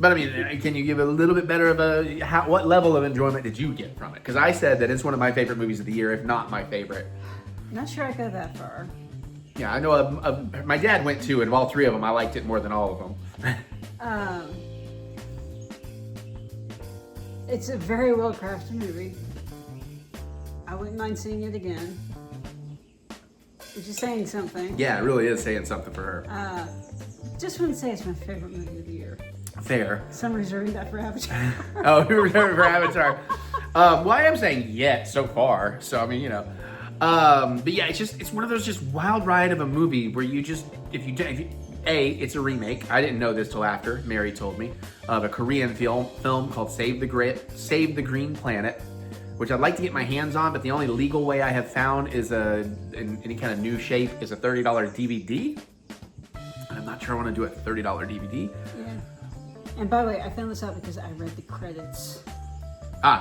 I mean, can you give a little bit better of what level of enjoyment did you get from it? Because I said that it's one of my favorite movies of the year, if not my favorite. Not sure I go that far. Yeah, I know my dad went to, and of all three of them, I liked it more than all of them. It's a very well-crafted movie. I wouldn't mind seeing it again. Which is saying something. Yeah, it really is saying something for her. Just wouldn't say it's my favorite movie of the year. Fair. So I'm reserving that for Avatar. Oh, we reserving for Avatar. Well, I am saying yet so far. So I mean, but yeah, it's one of those just wild ride of a movie where you just it's a remake. I didn't know this till after Mary told me of a Korean film called Save the Green Planet, which I'd like to get my hands on, but the only legal way I have found is in any kind of new shape is a $30 DVD. I'm not sure I want to do a $30 DVD. Yeah. And by the way, I found this out because I read the credits.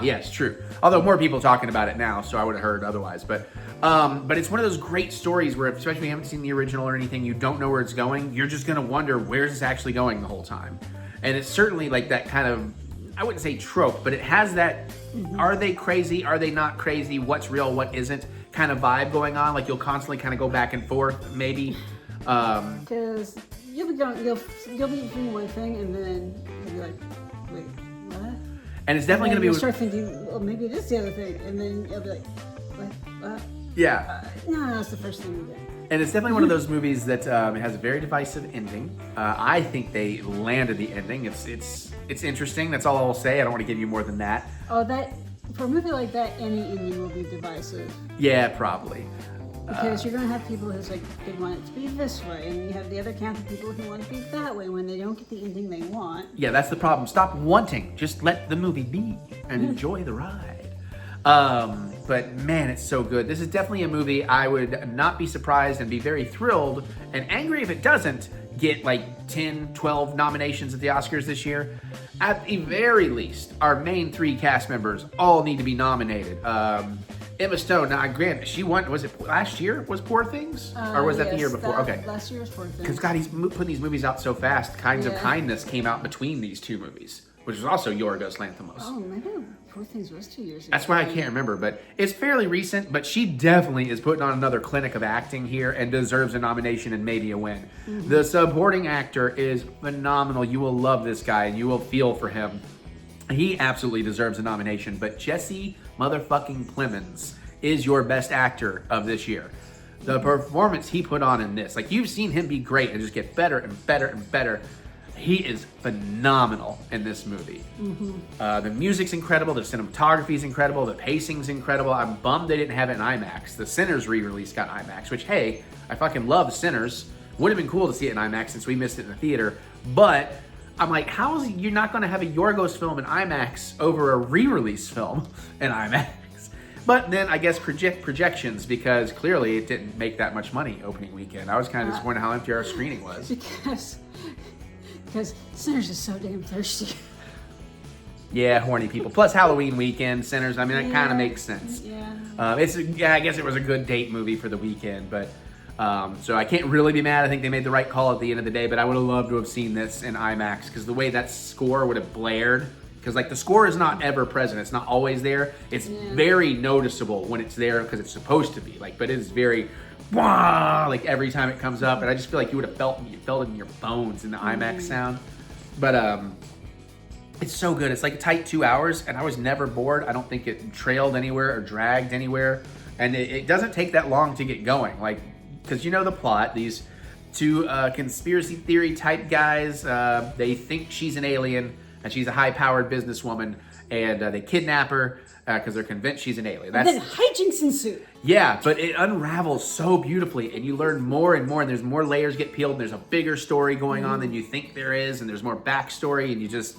Yes, true. Although more people talking about it now, so I would have heard otherwise. But it's one of those great stories where, especially if you haven't seen the original or anything, you don't know where it's going. You're just gonna wonder where's this actually going the whole time. And it's certainly like that kind of, I wouldn't say trope, but it has that. Are they crazy? Are they not crazy? What's real? What isn't? Kind of vibe going on. Like you'll constantly kind of go back and forth, maybe. Because you'll be doing one thing and then you'll be like, wait, what? And it's definitely going to be. You'll start thinking, well, maybe it is the other thing, and then you'll be like, what? Yeah. No, that's the first thing you do. And it's definitely one of those movies that it has a very divisive ending. I think they landed the ending. It's interesting. That's all I'll say. I don't want to give you more than that. Oh, for a movie like that, any ending will be divisive. Yeah, probably. Because you're going to have people who's like, they want it to be this way, and you have the other camp of people who want it to be that way when they don't get the ending they want. Yeah, that's the problem. Stop wanting. Just let the movie be and enjoy the ride. But man, it's so good. This is definitely a movie I would not be surprised and be very thrilled and angry if it doesn't get like 10, 12 nominations at the Oscars this year. At the very least, our main three cast members all need to be nominated. Emma Stone, now granted, she won, was it last year was Poor Things? Or was that the year before? Okay. Last year was Poor Things. Because God, he's putting these movies out so fast. Kinds of Kindness came out between these two movies, which was also Yorgos Lanthimos. Oh, maybe Poor Things was 2 years ago. That's why I can't remember, but it's fairly recent, but she definitely is putting on another clinic of acting here and deserves a nomination and maybe a win. The supporting actor is phenomenal. You will love this guy and you will feel for him. He absolutely deserves a nomination, but Jesse motherfucking Plemons is your best actor of this year. The performance he put on in this, like you've seen him be great and just get better and better and better. He is phenomenal in this movie. The music's incredible, the cinematography's incredible, the pacing's incredible. I'm bummed they didn't have it in IMAX. The Sinners re-release got IMAX, which hey, I fucking love Sinners. Would have been cool to see it in IMAX since we missed it in the theater, but I'm like, how is you're not going to have a Yorgos film in IMAX over a re-release film in IMAX? But then I guess projections, because clearly it didn't make that much money opening weekend. I was kind of disappointed how empty our screening was. Because Sinners is so damn thirsty. Yeah, horny people. Plus Halloween weekend, Sinners. I mean, that kind of makes sense. Yeah. I guess it was a good date movie for the weekend, but so I can't really be mad. I think they made the right call at the end of the day, but I would have loved to have seen this in IMAX, because the way that score would have blared, because like the score is not ever present. It's not always there. It's very noticeable when it's there, because it's supposed to be like, but it is very like every time it comes up, and I just feel like you would have felt it in your bones in the IMAX sound. But it's so good. It's like a tight 2 hours, and I was never bored. I don't think it trailed anywhere or dragged anywhere, and it doesn't take that long to get going. Like, because you know the plot. These two conspiracy theory type guys, they think she's an alien, and she's a high-powered businesswoman, and they kidnap her because they're convinced she's an alien. And then hijinks ensue. Yeah, but it unravels so beautifully, and you learn more and more, and there's more layers get peeled, and there's a bigger story going on than you think there is, and there's more backstory, and you just...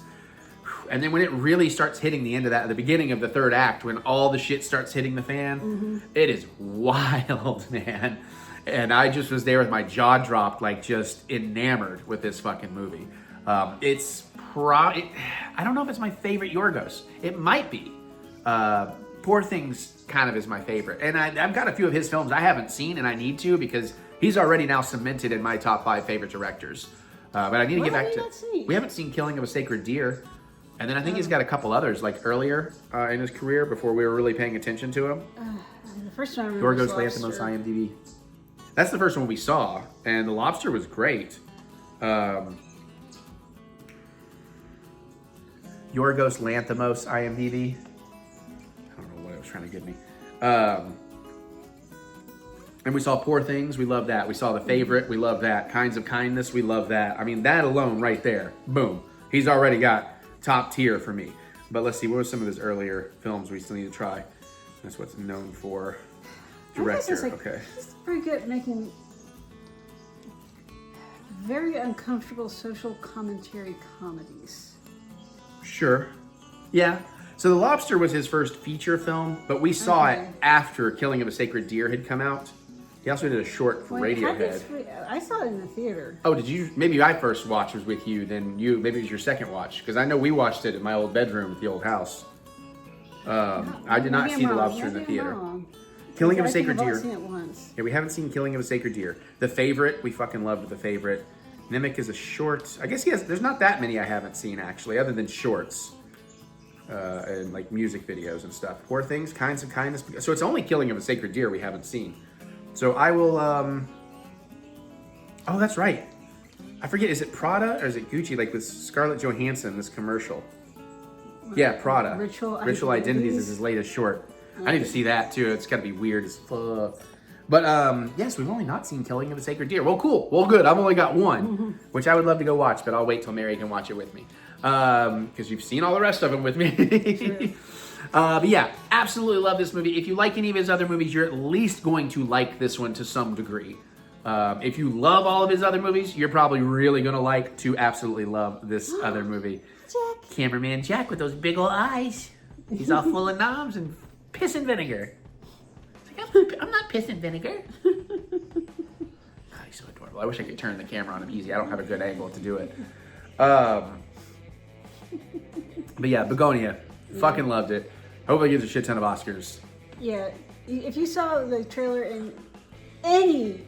And then when it really starts hitting the end of that, at the beginning of the third act, when all the shit starts hitting the fan, it is wild, man. And I just was there with my jaw dropped, like just enamored with this fucking movie. I don't know if it's my favorite Yorgos. It might be. Poor Things kind of is my favorite. And I've got a few of his films I haven't seen, and I need to, because he's already now cemented in my top 5 favorite directors. But I need to get back to... We haven't seen Killing of a Sacred Deer. And then I think he's got a couple others, like earlier in his career, before we were really paying attention to him. The first one I remember was Yorgos Lanthimos, IMDb. That's the first one we saw, and The Lobster was great. Yorgos Lanthimos, IMDb. I don't know what it was trying to give me. And we saw Poor Things, we love that. We saw The Favorite, we love that. Kinds of Kindness, we love that. I mean, that alone right there, boom. He's already got top tier for me. But let's see, what were some of his earlier films we still need to try? That's what's known for. Director, okay. He's pretty good at making very uncomfortable social commentary comedies. Sure. Yeah. So The Lobster was his first feature film, but we saw it after Killing of a Sacred Deer had come out. He also did a short for Radiohead. I saw it in the theater. Oh, did you? Maybe I first watched was with you, then maybe it was your second watch. Because I know we watched it in my old bedroom at the old house. I did not see The Lobster in the theater. Killing of a Sacred Deer. I've seen it once. Yeah, we haven't seen Killing of a Sacred Deer. The Favorite, we fucking loved The Favorite. Mimic is a short. I guess there's not that many I haven't seen, actually, other than shorts. And like music videos and stuff. Poor Things, Kinds of Kindness. So it's only Killing of a Sacred Deer we haven't seen. So I will, oh, that's right. I forget, is it Prada or is it Gucci? Like with Scarlett Johansson, this commercial. Yeah, Prada. Ritual Identities is his latest short. I need to see that too. It's got to be weird as fuck. But yes, we've only not seen Killing of a Sacred Deer. Well, cool. Well, good. I've only got one, which I would love to go watch, but I'll wait till Mary can watch it with me. Because you've seen all the rest of them with me. But yeah, absolutely love this movie. If you like any of his other movies, you're at least going to like this one to some degree. If you love all of his other movies, you're probably really going to absolutely love this other movie. Jack. Cameraman Jack with those big old eyes. He's all full of knobs and piss and vinegar. It's like, I'm not piss and vinegar. Oh, he's so adorable. I wish I could turn the camera on him easy. I don't have a good angle to do it. But yeah, Bugonia. Fucking loved it. Hope it gives a shit ton of Oscars. Yeah, if you saw the trailer in any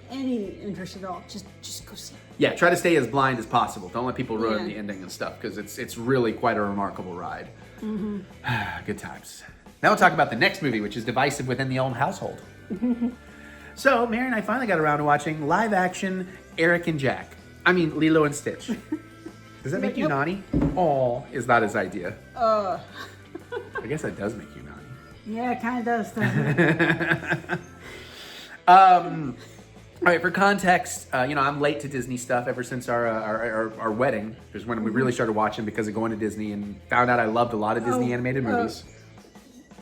interest at all, just go see it. Yeah, try to stay as blind as possible. Don't let people ruin the ending and stuff, because it's really quite a remarkable ride. Good times. Now we'll talk about the next movie, which is divisive within the own household. So, Mary and I finally got around to watching live action Eric and Jack. I mean, Lilo and Stitch. Does that make you naughty? Oh, is that his idea? I guess that does make you naughty. Yeah, it kind of does, doesn't it? All right, for context, I'm late to Disney stuff ever since our wedding. It was when we really started watching because of going to Disney, and found out I loved a lot of Disney animated movies.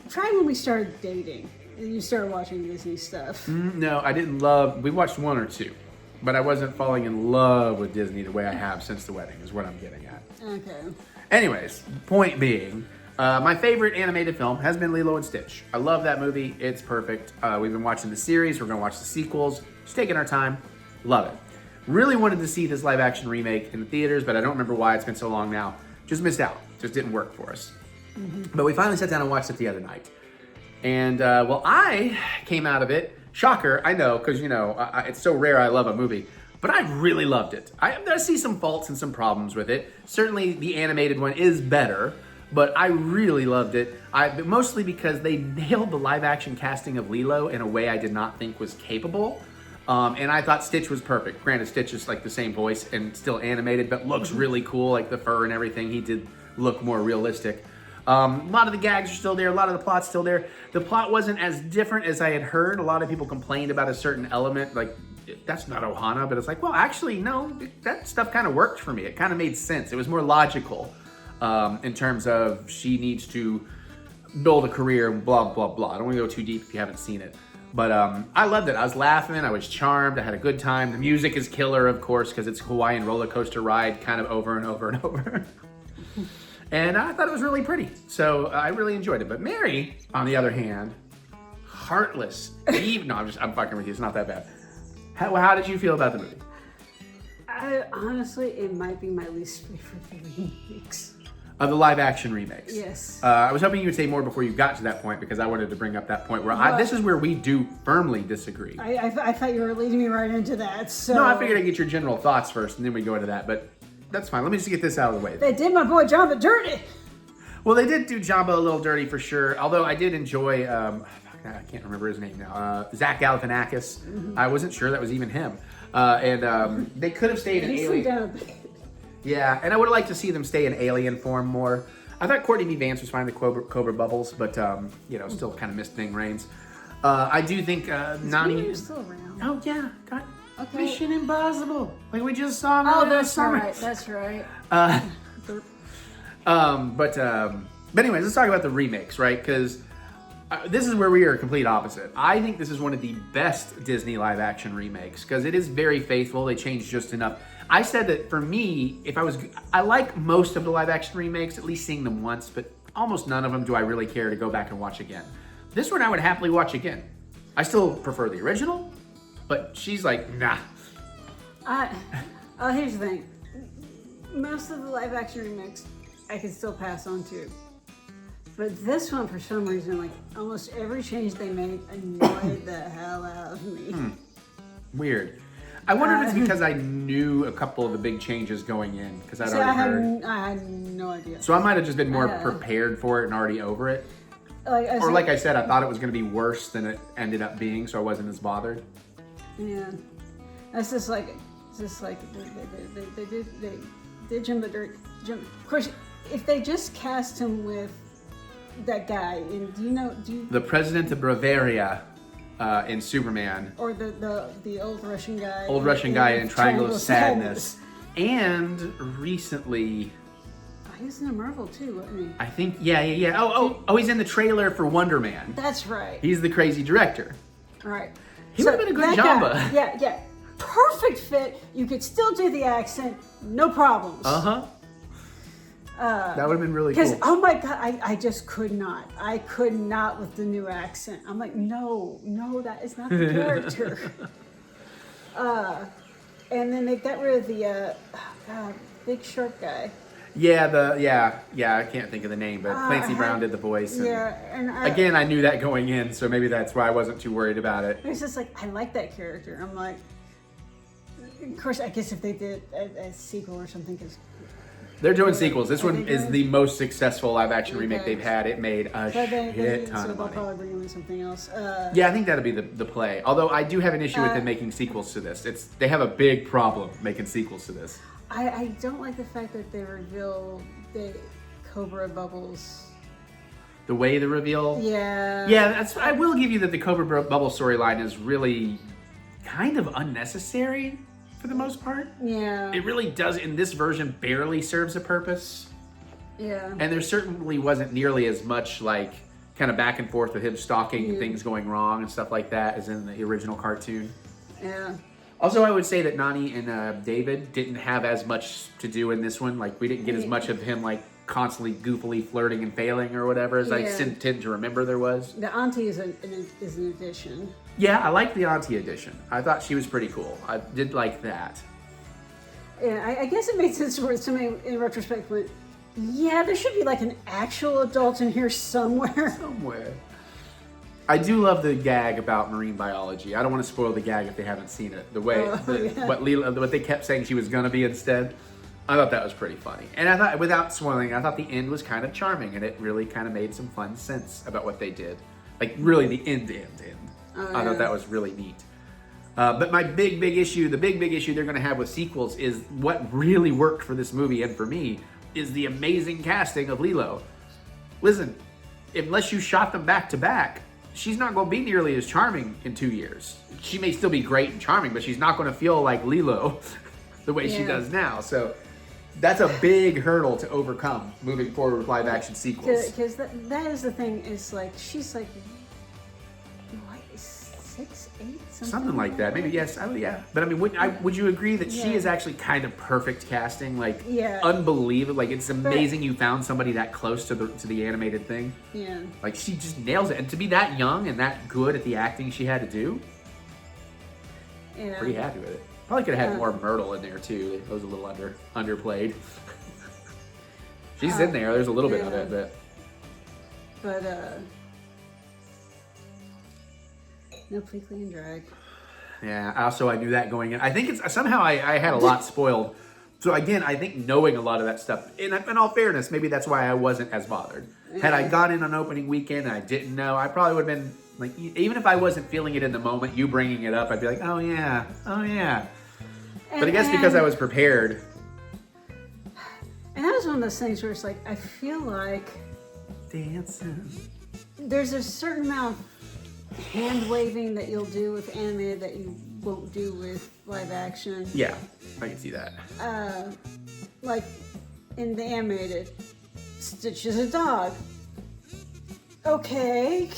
Try when we started dating and you started watching Disney stuff. No, I didn't love... We watched one or two, but I wasn't falling in love with Disney the way I have since the wedding, is what I'm getting at. Okay. Anyways, point being, My favorite animated film has been Lilo and Stitch. I love that movie. It's perfect. We've been watching the series. We're going to watch the sequels. Just taking our time. Love it. Really wanted to see this live action remake in the theaters, but I don't remember why. It's been so long now. Just missed out. Just didn't work for us. But we finally sat down and watched it the other night. And, well, I came out of it. Shocker, I know, because, you know, it's so rare I love a movie. But I really loved it. I see some faults and some problems with it. Certainly the animated one is better. But I really loved it, mostly because they nailed the live-action casting of Lilo in a way I did not think was capable. And I thought Stitch was perfect. Granted, Stitch is like the same voice and still animated, but looks really cool, like the fur and everything. He did look more realistic. A lot of the gags are still there. A lot of the plot's still there. The plot wasn't as different as I had heard. A lot of people complained about a certain element, like, that's not Ohana. But it's like, well, actually, no, that stuff kind of worked for me. It kind of made sense. It was more logical. In terms of she needs to build a career and blah, blah, blah. I don't want to go too deep if you haven't seen it. But I loved it. I was laughing. I was charmed. I had a good time. The music is killer, of course, because it's Hawaiian roller coaster ride kind of over and over and over. And I thought it was really pretty. So I really enjoyed it. But Mary, on the other hand, heartless. No, I'm fucking with you. It's not that bad. How did you feel about the movie? Honestly, it might be my least favorite remakes. Of the live action remakes. Yes. I was hoping you would say more before you got to that point because I wanted to bring up that point where this is where we do firmly disagree. I thought you were leading me right into that. So No, I figured I'd get your general thoughts first and then we go into that, but that's fine. Let me just get this out of the way. They did my boy Jamba dirty. Well, they did do Jamba a little dirty for sure, although I did enjoy, I can't remember his name now, Zach Galifianakis. Mm-hmm. I wasn't sure that was even him. And they could have stayed in Alien. Yeah, and I would have liked to see them stay in Alien form more. I thought Courtney B. Vance was fine with Cobra Bubbles, but, you know, still kind of missed Ving Rhames. I do think Nani... You're still around. Oh, yeah. God. Okay. Mission Impossible. Like we just saw him Oh, that's summer. right. That's right. But anyways, let's talk about the remakes, right? Because this is where we are a complete opposite. I think this is one of the best Disney live-action remakes because it is very faithful. They changed just enough. I said that for me, I like most of the live-action remakes, at least seeing them once, but almost none of them do I really care to go back and watch again. This one I would happily watch again. I still prefer the original, but she's like, nah. Here's the thing. Most of the live-action remakes I can still pass on to. But this one, for some reason, like almost every change they made annoyed the hell out of me. Weird. I wonder if it's because I knew a couple of the big changes going in, because I'd already heard. I had no idea. So I might have just been more prepared for it and already over it. Like I said, I thought it was going to be worse than it ended up being, so I wasn't as bothered. Yeah. It's just like they did Jim. Of course, if they just cast him with that guy, and the president of Bavaria in Superman, or the old Russian guy, in Triangle of Sadness, and recently, he was in a Marvel too, wasn't he? I think, yeah. Oh, he's in the trailer for Wonder Man. That's right. He's the crazy director. All right. He would have been a good Jamba. Yeah. Perfect fit. You could still do the accent, no problems. That would have been really cool. Because, oh my God, I just could not. I could not with the new accent. I'm like, no, that is not the character. And then they got rid of the big short guy. Yeah, I can't think of the name, but Clancy Brown did the voice. And again, I knew that going in, so maybe that's why I wasn't too worried about it. It's just like, I like that character. I'm like, of course, I guess if they did a sequel or something, because they're doing sequels. This one is the most successful live-action remake they've had. It made a shit ton of money. So they'll probably bring in something else. Yeah, I think that'll be the play. Although I do have an issue with them making sequels to this. They have a big problem making sequels to this. I don't like the fact that they reveal the Cobra Bubbles. The way the reveal? Yeah. Yeah, I will give you that the Cobra Bubble storyline is really kind of unnecessary for the most part. Yeah. It really does, in this version, barely serves a purpose. Yeah. And there certainly wasn't nearly as much like kind of back and forth with him stalking and things going wrong and stuff like that as in the original cartoon. Yeah. Also, I would say that Nani and David didn't have as much to do in this one. Like, we didn't get as much of him, like, constantly goofily flirting and failing or whatever, as I tend to remember there was. The auntie is an addition. Yeah, I liked the auntie edition. I thought she was pretty cool. I did like that. Yeah, I guess it made sense for somebody in retrospect, but yeah, there should be like an actual adult in here somewhere. I do love the gag about marine biology. I don't want to spoil the gag if they haven't seen it. The way what they kept saying she was gonna be instead, I thought that was pretty funny. And I thought, without spoiling, I thought the end was kind of charming, and it really kind of made some fun sense about what they did. Like really the end. I thought that was really neat. But my big issue, the big issue they're going to have with sequels is what really worked for this movie and for me is the amazing casting of Lilo. Listen, unless you shot them back to back, she's not going to be nearly as charming in 2 years. She may still be great and charming, but she's not going to feel like Lilo the way she does now. So that's a big hurdle to overcome moving forward with live action sequels. Because that is the thing, is like, she's like, what, 6, 8? Something like that. Maybe, yes. Yeah. But I mean, would you agree that she is actually kind of perfect casting? Like, unbelievable. Like, it's amazing you found somebody that close to the animated thing. Yeah. Like, she just nails it. And to be that young and that good at the acting she had to do, pretty happy with it. Probably could have had more Myrtle in there, too. It was a little underplayed. She's in there. There's a little bit of it, but no Pleakley and Drag. Yeah, also I knew that going in. I think it's somehow I had a lot spoiled. So again, I think knowing a lot of that stuff, in all fairness, maybe that's why I wasn't as bothered. Had I gone in on opening weekend and I didn't know, I probably would have been like, even if I wasn't feeling it in the moment, you bringing it up, I'd be like, oh yeah. But I guess because I was prepared. And that was one of those things where it's like, I feel like dancing. There's a certain amount of hand waving that you'll do with animated that you won't do with live action. Yeah, I can see that. Like in the animated, Stitch is a dog. Okay.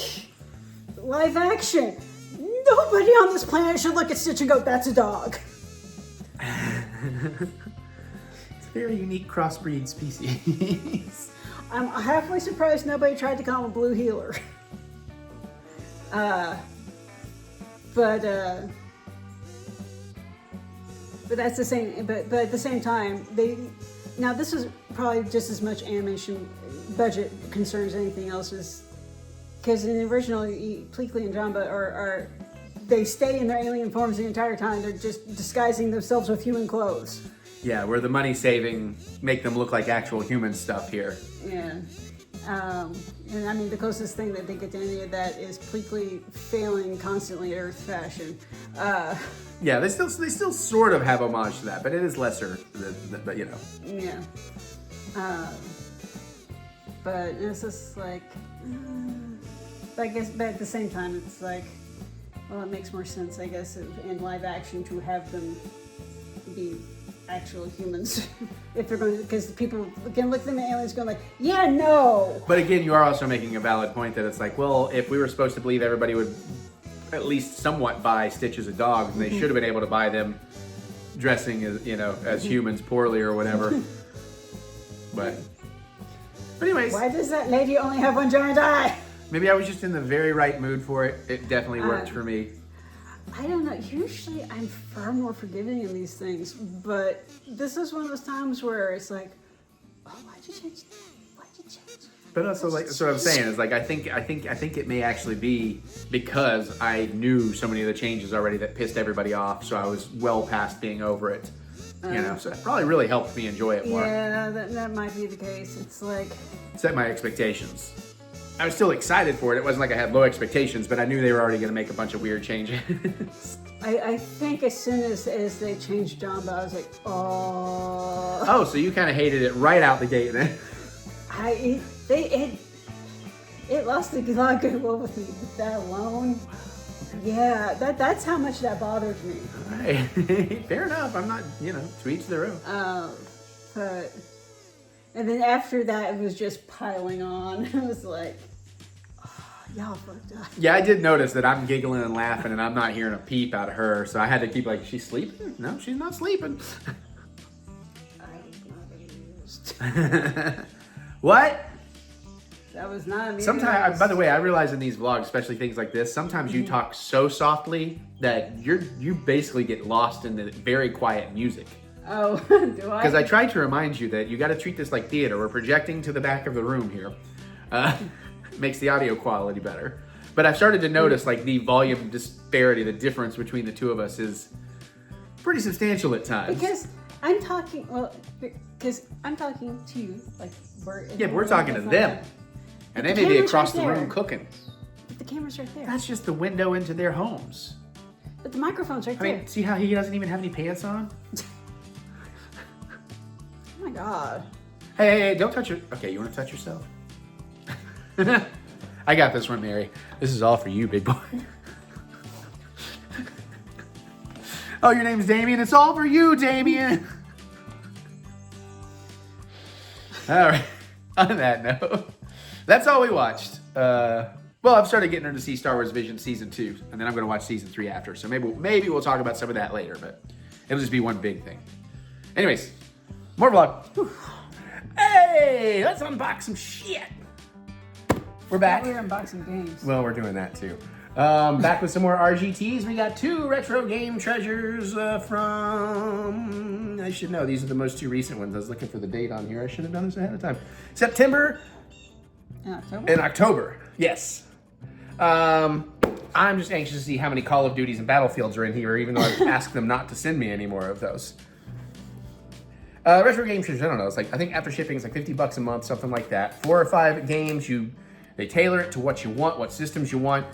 Live action. Nobody on this planet should look at Stitch and go, that's a dog. It's a very unique crossbreed species. I'm halfway surprised nobody tried to call him a blue heeler. But that's the same. But at the same time, now this is probably just as much animation budget concerns as anything else, is because in the original, Pleakley and Jamba are they stay in their alien forms the entire time. They're just disguising themselves with human clothes. Yeah, where the money saving make them look like actual human stuff here. Yeah. And I mean, the closest thing that they get to any of that is Pleakley failing constantly at Earth fashion. Yeah, they still sort of have homage to that, but it is lesser, but you know. Yeah. But it's just like, I guess, but at the same time, it's like, well, it makes more sense, I guess, in live action to have them be actual humans if they're going to, because people can look at them and aliens going like, yeah, no. But again, you are also making a valid point that it's like, well, if we were supposed to believe everybody would at least somewhat buy Stitch as a dog, then they should have been able to buy them dressing as, you know, as humans poorly or whatever. But anyways, why does that lady only have one giant eye? Maybe I was just in the very right mood for it. It definitely worked for me. I don't know. Usually I'm far more forgiving in these things, but this is one of those times where it's like, oh, why'd you change that? Why'd you change that? But also, like, that's what I'm saying is like, I think it may actually be because I knew so many of the changes already that pissed everybody off, so I was well past being over it. You know, so that probably really helped me enjoy it more. Yeah, that might be the case. It's like, set my expectations. I was still excited for it. It wasn't like I had low expectations, but I knew they were already going to make a bunch of weird changes. I think as soon as they changed Jamba, I was like, oh. Oh, so you kind of hated it right out the gate then? It lost a lot of goodwill with me, but that alone. Yeah, that's how much that bothers me. All right. Fair enough. I'm not, to each their own. But, and then after that, it was just piling on. It was like, oh, y'all fucked up. Yeah, I did notice that I'm giggling and laughing, and I'm not hearing a peep out of her, so I had to keep like, she's sleeping? No, she's not sleeping. I was not amused. What? That was not me. Sometimes, by the way, I realize in these vlogs, especially things like this, sometimes you talk so softly that you basically get lost in the very quiet music. Oh, do I? Because I tried to remind you that you got to treat this like theater. We're projecting to the back of the room here. Makes the audio quality better. But I've started to notice like the volume disparity, the difference between the two of us is pretty substantial at times. Because I'm talking, because I'm talking to you, like but we're talking to them. And they The may be camera's across right the room there. cooking. But the camera's right there. That's just the window into their homes. But the microphone's right I there. mean, see how he doesn't even have any pants on? Oh my God. Hey, don't touch your... Okay, you want to touch yourself? I got this one, Mary. This is all for you, big boy. Oh, your name's Damien. It's all for you, Damien. All right. On that note, that's all we watched. Well, I've started getting her to see Star Wars Vision Season 2, and then I'm going to watch Season 3 after. So maybe we'll talk about some of that later, but it'll just be one big thing. Anyways, more vlog. Whew. Hey, let's unbox some shit. We're back. We're unboxing games. Well, we're doing that too. Back with some more RGTs. We got 2 retro game treasures from... I should know. These are the most 2 recent ones. I was looking for the date on here. I should have done this ahead of time. September and October. Yes. I'm just anxious to see how many Call of Duties and Battlefields are in here, even though I've asked them not to send me any more of those. Retro game treasures, I don't know. It's like, I think after shipping, it's like $50 a month, something like that. 4 or 5 games. They tailor it to what you want, what systems you want.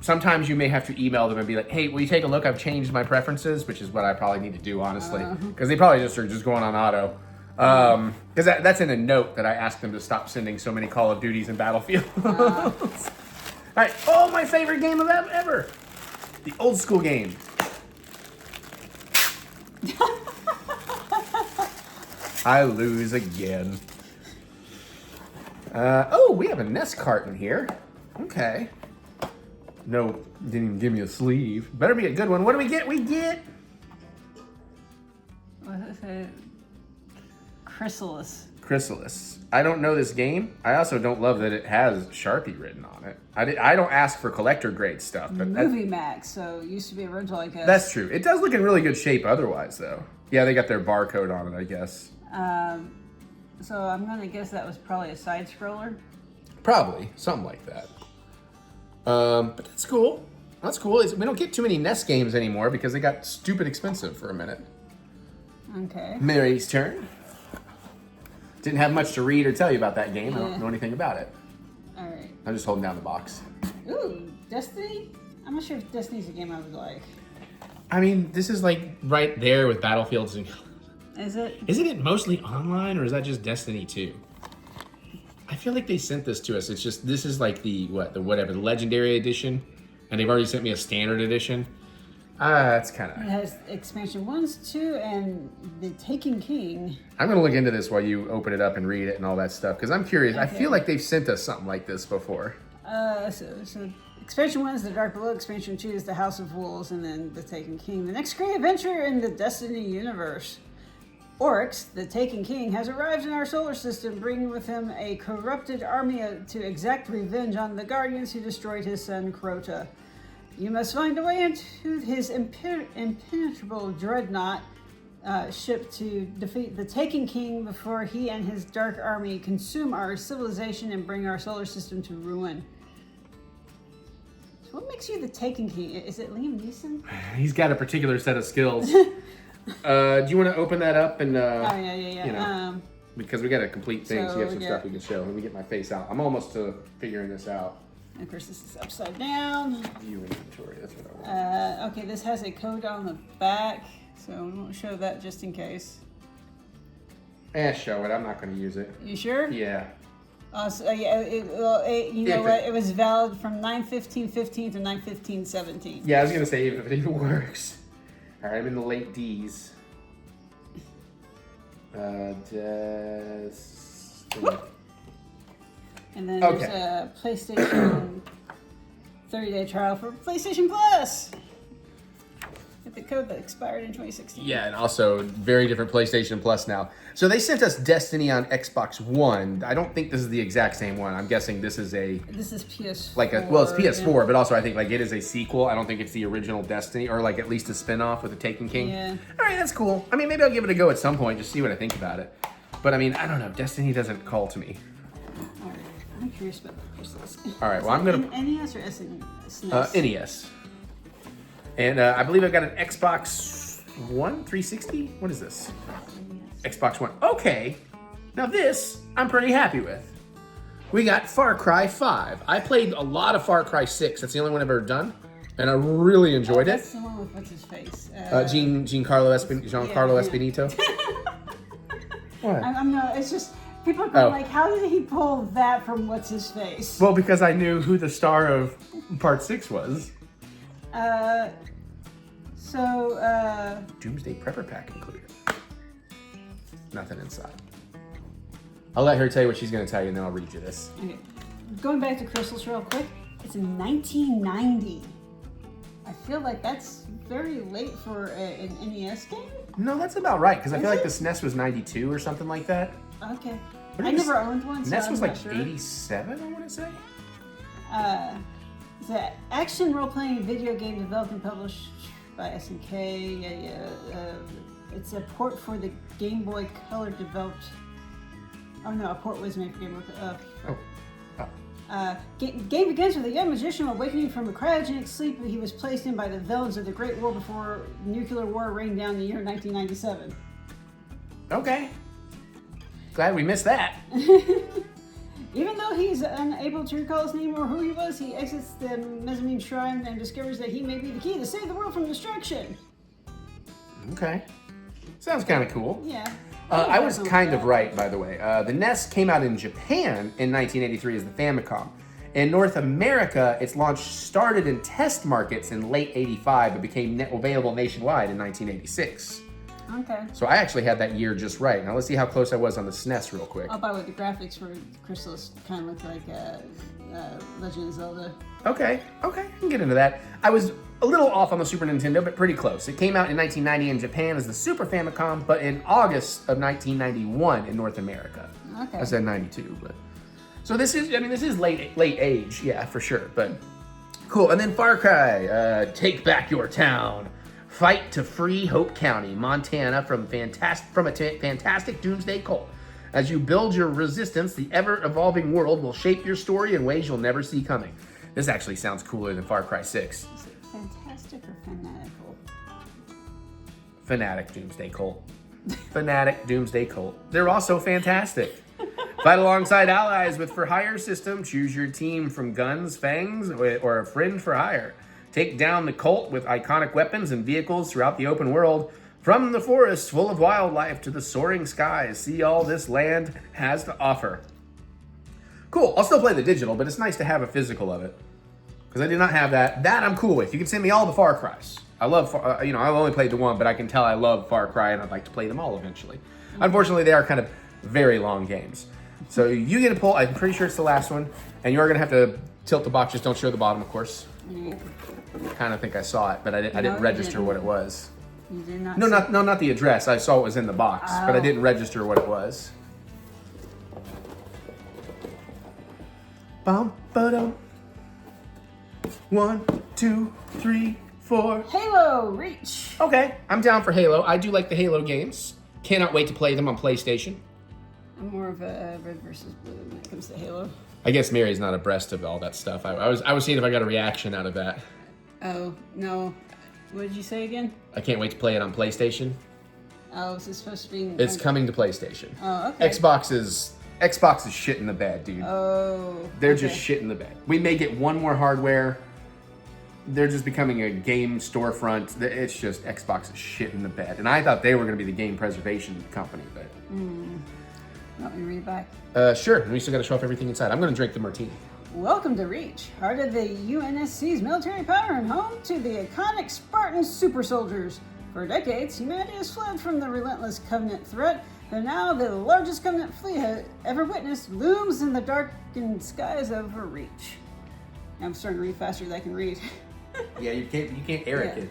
Sometimes you may have to email them and be like, hey, will you take a look? I've changed my preferences, which is what I probably need to do, honestly. Because they probably just are just going on auto. Because that's in a note that I asked them to stop sending so many Call of Duties and Battlefields. All right. Oh, my favorite game of ever. The old school game. I lose again. Oh, we have a NES cart in here. Okay. No, didn't even give me a sleeve. Better be a good one. What do we get? We get... What is it? Chrysalis. Chrysalis. I don't know this game. I also don't love that it has Sharpie written on it. I don't ask for collector grade stuff. But Movie Max, so it used to be a rental, I guess. That's true. It does look in really good shape otherwise, though. Yeah, they got their barcode on it, I guess. So I'm going to guess that was probably a side scroller. Probably. Something like that. But that's cool. That's cool. We don't get too many NES games anymore because they got stupid expensive for a minute. Okay. Mary's turn. Didn't have much to read or tell you about that game. I don't know anything about it. All right. I'm just holding down the box. Ooh, Destiny? I'm not sure if Destiny's a game I would like. I mean, this is like right there with Battlefields. And Is it? isn't it mostly online, or is that just Destiny 2? I feel like they sent this to us. It's just, this is like the Legendary Edition. And they've already sent me a Standard Edition. That's kind It of... has expansion 1, 2, and The Taken King. I'm going to look into this while you open it up and read it and all that stuff. Because I'm curious. I Okay. feel like they've sent us something like this before. So expansion 1 is The Dark Below, expansion 2 is The House of Wolves, and then The Taken King. The next great adventure in the Destiny universe. Oryx, the Taken King, has arrived in our solar system, bringing with him a corrupted army to exact revenge on the Guardians who destroyed his son Crota. You must find a way into his impenetrable dreadnought ship to defeat the Taken King before he and his dark army consume our civilization and bring our solar system to ruin. So what makes you the Taken King? Is it Liam Neeson? He's got a particular set of skills. Do you want to open that up and... Yeah. You know, because we got a complete thing, so we have some we stuff we can show. Let me get my face out. I'm almost to figuring this out. And of course, this is upside down. View inventory, that's what I want. Okay, this has a code on the back, so we won't show that just in case. Show it. I'm not going to use it. You sure? Yeah. So, yeah, you know what? It was valid from 9/15/15 to 9/15/17. Yeah, I was going to say if it even works. All right, I'm in the late D's. And then there's a PlayStation 30-day trial for PlayStation Plus. Get the code that expired in 2016. Yeah, and also very different PlayStation Plus now. So they sent us Destiny on Xbox One. I don't think this is the exact same one. I'm guessing this is This is PS4. well, it's PS4, but also I think like it is a sequel. I don't think it's the original Destiny, or like at least a spin-off with the Taken King. Yeah. All right, that's cool. I mean, maybe I'll give it a go at some point, just see what I think about it. But I mean, I don't know. Destiny doesn't call to me. All right, I'm curious about the crystals. All right, well, I'm gonna NES or SNES? NES, and I believe I've got an Xbox One 360. What is this? Xbox One. Okay, now this I'm pretty happy with. We got Far Cry 5. I played a lot of Far Cry 6. That's the only one I've ever done, and I really enjoyed it. That's the one with what's his face? Giancarlo Esposito. What? I'm not. It's just people are going like, how did he pull that from what's his face? Well, because I knew who the star of Part 6 was. Doomsday Prepper Pack included. Nothing inside. I'll let her tell you what she's going to tell you, and then I'll read you this. Okay. Going back to crystals real quick, it's in 1990. I feel like that's very late for an NES game. No, that's about right, because I feel like it? the SNES was 92 or something like that. Okay. What I is- never owned one, so NES I'm was not like sure. 87, I want to say. It's an action role-playing video game developed and published by SNK. It's a port for the Game Boy Color developed. Oh no, a port was made for Game Boy. Game begins with a young magician awakening from a cryogenic sleep that he was placed in by the villains of the Great War before nuclear war rained down the year 1997. Okay. Glad we missed that. Even though he's unable to recall his name or who he was, he exits the mezzanine shrine and discovers that he may be the key to save the world from destruction. Okay. Sounds kind of cool. Yeah. I was kind of right, by the way. The NES came out in Japan in 1983 as the Famicom. In North America, its launch started in test markets in late 85, but became available nationwide in 1986. Okay. So I actually had that year just right. Now let's see how close I was on the SNES real quick. Oh, by the way, the graphics for Crystals kind of look like Legend of Zelda. Okay, I can get into that. I was a little off on the Super Nintendo, but pretty close. It came out in 1990 in Japan as the Super Famicom, but in August of 1991 in North America. Okay. I said 92, but... So this is late age, yeah, for sure, but cool. And then Far Cry, Take Back Your Town. Fight to free Hope County, Montana from a fantastic doomsday cult. As you build your resistance, the ever-evolving world will shape your story in ways you'll never see coming. This actually sounds cooler than Far Cry 6. Is it fantastic or fanatical? Fanatic Doomsday Cult. Fanatic Doomsday Cult. They're also fantastic. Fight alongside allies with For Hire system. Choose your team from guns, fangs, or a friend for hire. Take down the cult with iconic weapons and vehicles throughout the open world. From the forests full of wildlife to the soaring skies, see all this land has to offer. Cool. I'll still play the digital, but it's nice to have a physical of it. Because I did not have that. That I'm cool with. You can send me all the Far Cries. I love, I've only played the one, but I can tell I love Far Cry and I'd like to play them all eventually. Unfortunately, they are kind of very long games. So you get a pull. I'm pretty sure it's the last one. And you're going to have to tilt the box. Just don't show the bottom, of course. I kind of think I saw it, but I didn't register what it was. You did not. No, not the address. I saw it was in the box, but I didn't register what it was. Bum, ba-dum. 1, 2, 3, 4. Halo Reach. Okay, I'm down for Halo. I do like the Halo games. Cannot wait to play them on PlayStation. I'm more of a red versus blue when it comes to Halo. I guess Mary's not abreast of all that stuff. I was seeing if I got a reaction out of that. Oh no, what did you say again? I can't wait to play it on PlayStation. Oh, is it supposed to be? It's coming to PlayStation. Oh, okay. Xbox is shit in the bed, dude. Oh. They're just shit in the bed. We may get one more hardware. They're just becoming a game storefront. It's just Xbox is shit in the bed. And I thought they were going to be the game preservation company, but... Want me to read it back? Sure. And we still got to show off everything inside. I'm going to drink the martini. Welcome to Reach, heart of the UNSC's military power and home to the iconic Spartan super soldiers. For decades, humanity has fled from the relentless Covenant threat, but now the largest Covenant fleet has ever witnessed looms in the darkened skies over Reach. I'm starting to read faster than I can read. Yeah, you can't Eric it.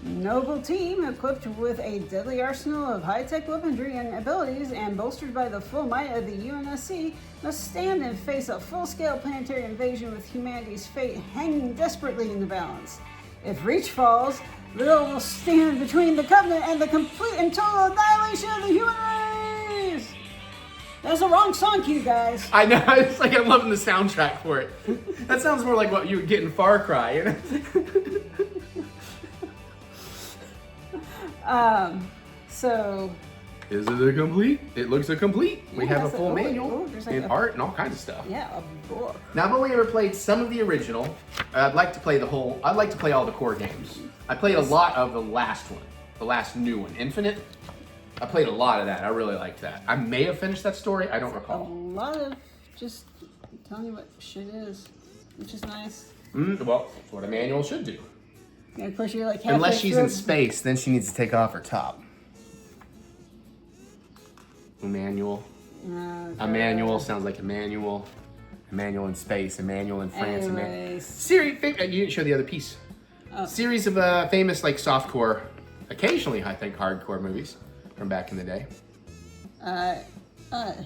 Noble team equipped with a deadly arsenal of high-tech weaponry and abilities and bolstered by the full might of the UNSC must stand and face a full-scale planetary invasion with humanity's fate hanging desperately in the balance. If Reach falls, Little will stand between the Covenant and the complete and total annihilation of the human race! That's the wrong song cue, guys. I know, it's like I'm loving the soundtrack for it. That sounds more like what you would get in Far Cry, you know? So... Is it a complete? It looks a complete. We have a full manual there's and art and all kinds of stuff. Yeah, a book. Now, I've only ever played some of the original. I'd like to play all the core games. I played a lot of the last one, the last new one, Infinite. I played a lot of that. I really liked that. I may have finished that story. I don't A recall. lot of just telling you what shit is, which is nice. Well, that's what a manual should do. And of course, you're like halfway Unless she's through. in space, then she needs to take off her top. A manual. A manual sounds like a manual. A manual in space. A manual in France. Anyways. Series. You didn't show the other piece. Oh. Series of famous like softcore, occasionally I think hardcore movies from back in the day.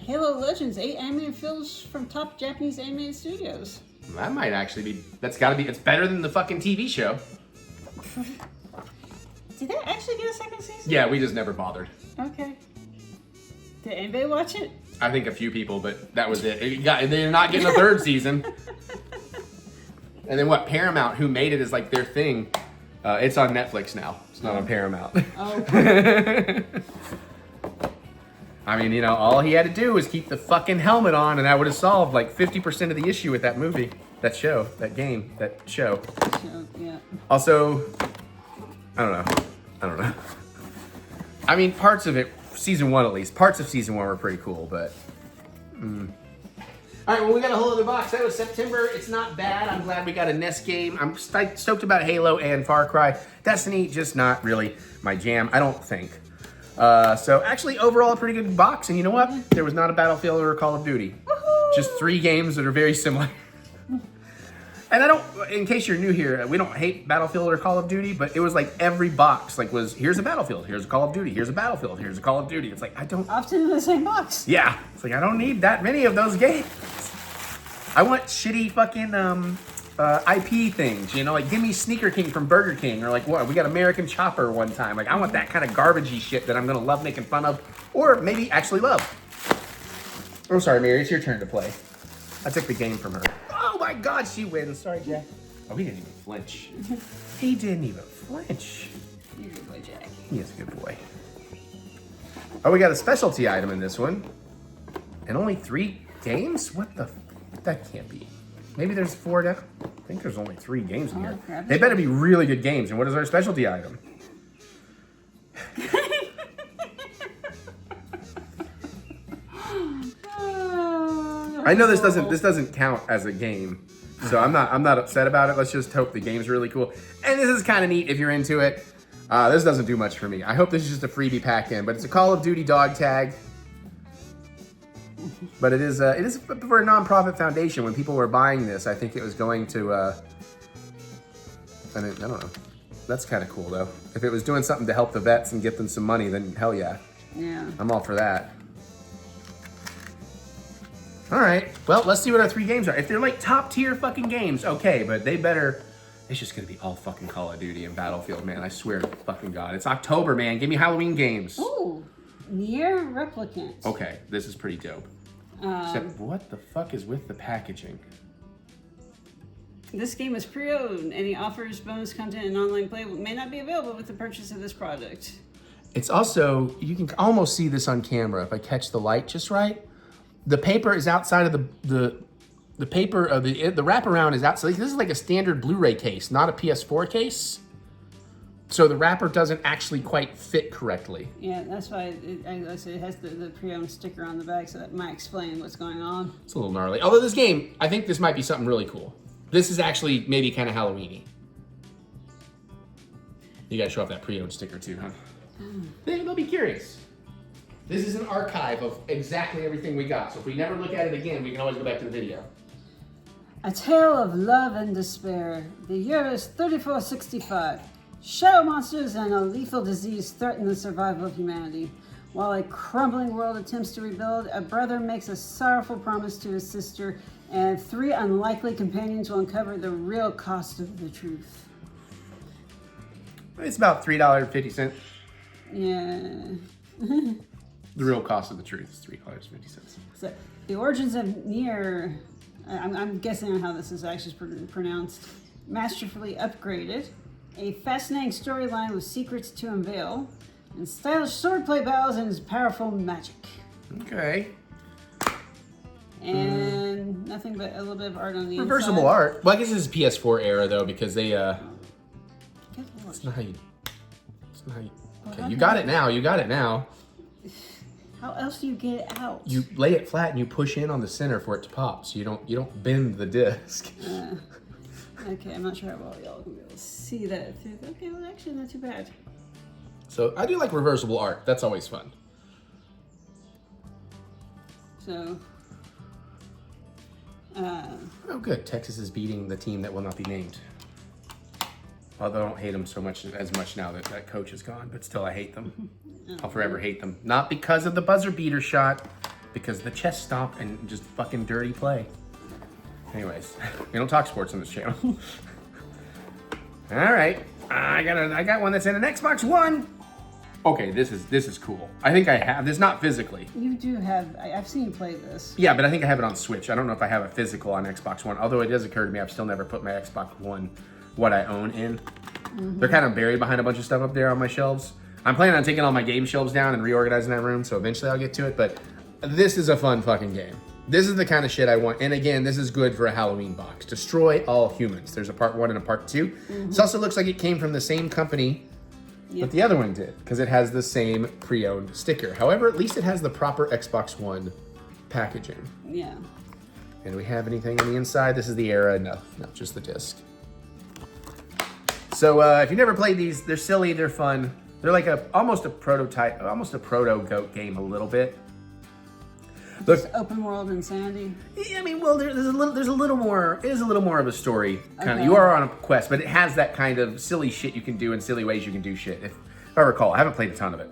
Halo Legends, 8 animated films from top Japanese animated studios. That might actually be. That's got to be. It's better than the fucking TV show. Did that actually get a second season? Yeah, we just never bothered. Okay. Did anybody watch it? I think a few people, but that was it. They're not getting a third season. And then what? Paramount, who made it, is like their thing. It's on Netflix now. It's not on Paramount. Oh. I mean, you know, all he had to do was keep the fucking helmet on, and that would have solved like 50% of the issue with that movie, that show, that game, that show. Yeah. Also, I don't know. I mean, parts of it, season 1 at least, parts of season 1 were pretty cool, but. All right, well, we got a whole other box. That was September. It's not bad. I'm glad we got a NES game. I'm stoked about Halo and Far Cry. Destiny, just not really my jam, I don't think. So actually, overall, a pretty good box. And you know what? There was not a Battlefield or a Call of Duty. Woohoo! Just 3 games that are very similar. And I don't, in case you're new here, we don't hate Battlefield or Call of Duty, but it was like every box like was, here's a Battlefield, here's a Call of Duty, here's a Battlefield, here's a Call of Duty. It's like, I don't. Often in the same box. Yeah. It's like, I don't need that many of those games. I want shitty fucking IP things, you know, like give me Sneaker King from Burger King, or like what, we got American Chopper one time. Like I want that kind of garbagey shit that I'm gonna love making fun of, or maybe actually love. I'm sorry, Mary, it's your turn to play. I took the game from her. Oh my God, she wins. Sorry, Jack. Oh, he didn't even flinch. He didn't even flinch. You're a good boy, Jack. He is a good boy. Oh, we got a specialty item in this one. And only 3 games? What the? That can't be. Maybe there's 4 now. I think there's only 3 games in here. Crap. They better be really good games. And what is our specialty item? I know this doesn't count as a game, so I'm not upset about it. Let's just hope the game's really cool. And this is kind of neat if you're into it. This doesn't do much for me. I hope this is just a freebie pack in, but it's a Call of Duty dog tag. But it is for a nonprofit foundation. When people were buying this, I think it was going to. I don't know. That's kind of cool though. If it was doing something to help the vets and get them some money, then hell yeah. Yeah. I'm all for that. All right, well, let's see what our 3 games are. If they're like top tier fucking games, okay, but they better, it's just gonna be all fucking Call of Duty and Battlefield, man. I swear to fucking God. It's October, man. Give me Halloween games. Ooh, Nier Replicant. Okay, this is pretty dope. Except what the fuck is with the packaging? This game is pre-owned. Any offers, bonus content, and online play may not be available with the purchase of this product. It's also, you can almost see this on camera if I catch the light just right. The paper is outside of the paper of the wraparound is outside. This is like a standard Blu-ray case, not a PS4 case. So the wrapper doesn't actually quite fit correctly. Yeah, that's why I said it has the pre-owned sticker on the back, so that might explain what's going on. It's a little gnarly. Although this game, I think this might be something really cool. This is actually maybe kind of Halloween-y. You gotta show off that pre-owned sticker too, huh? They'll be curious. This is an archive of exactly everything we got. So if we never look at it again, we can always go back to the video. A Tale of Love and Despair. The year is 3465. Shadow monsters and a lethal disease threaten the survival of humanity. While a crumbling world attempts to rebuild, a brother makes a sorrowful promise to his sister, and 3 unlikely companions will uncover the real cost of the truth. It's about $3.50. Yeah. The real cost of the truth is $3.50. So, the origins of Nier, I'm guessing on how this is actually pronounced, masterfully upgraded, a fascinating storyline with secrets to unveil, and stylish swordplay battles and powerful magic. Okay. And nothing but a little bit of art on the Reversible inside. art. Well, I guess this is PS4 era though, because they Good lord. it's not how you. Okay, how you do got I- it now. You got it now. How else do you get it out? You lay it flat and you push in on the center for it to pop, so you don't bend the disc. Okay, I'm not sure how well y'all can be able to see that. Okay, well, actually, not too bad. So I do like reversible art. That's always fun. So, Oh, good. Texas is beating the team that will not be named. Although I don't hate them as much now that that coach is gone, but still I hate them. I'll forever hate them. Not because of the buzzer beater shot, because of the chest stomp and just fucking dirty play. Anyways, we don't talk sports on this channel. All right, I got one that's in an Xbox One. Okay, this is cool. I think I have this, not physically. you do have, I've seen you play this. Yeah, but I think I have it on Switch. I don't know if I have a physical on Xbox One. Although it does occur to me, I've still never put my Xbox One, what I own, in. They're kind of buried behind a bunch of stuff up there on my shelves. I'm planning on taking all my game shelves down and reorganizing that room, so eventually I'll get to it. But this is a fun fucking game. This is the kind of shit I want. And again, this is good for a Halloween box. Destroy all humans. There's a part 1 and a part 2. This also looks like it came from the same company that the other one did, because it has the same pre-owned sticker. However, at least it has the proper Xbox One packaging. Yeah. And do we have anything on the inside? This is the era. No, just the disc. So if you never played these, they're silly, they're fun. They're like almost a prototype, almost a proto-goat game a little bit. Look, Just open world insanity. I mean, well, there's a little more. It is a little more of a story. Kind of, Okay. you are on a quest, but it has that kind of silly shit you can do and silly ways you can do shit. If I recall, I haven't played a ton of it.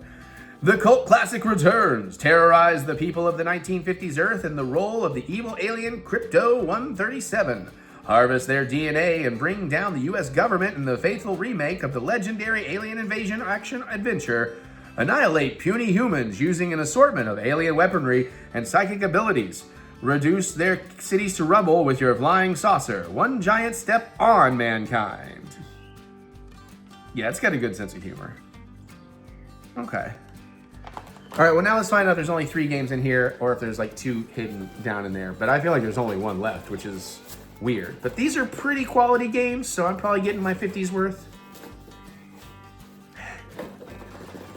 The cult classic returns, terrorize the people of the 1950s Earth in the role of the evil alien Crypto-137. Harvest their DNA and bring down the U.S. government in the faithful remake of the legendary alien invasion action adventure. Annihilate puny humans using an assortment of alien weaponry and psychic abilities. Reduce their cities to rubble with your flying saucer. One giant step on mankind. Yeah, it's got a good sense of humor. Okay. All right, well now let's find out if there's only 3 games in here or if there's like 2 hidden down in there. But I feel like there's only 1 left, which is weird. But these are pretty quality games, so I'm probably getting my 50's worth.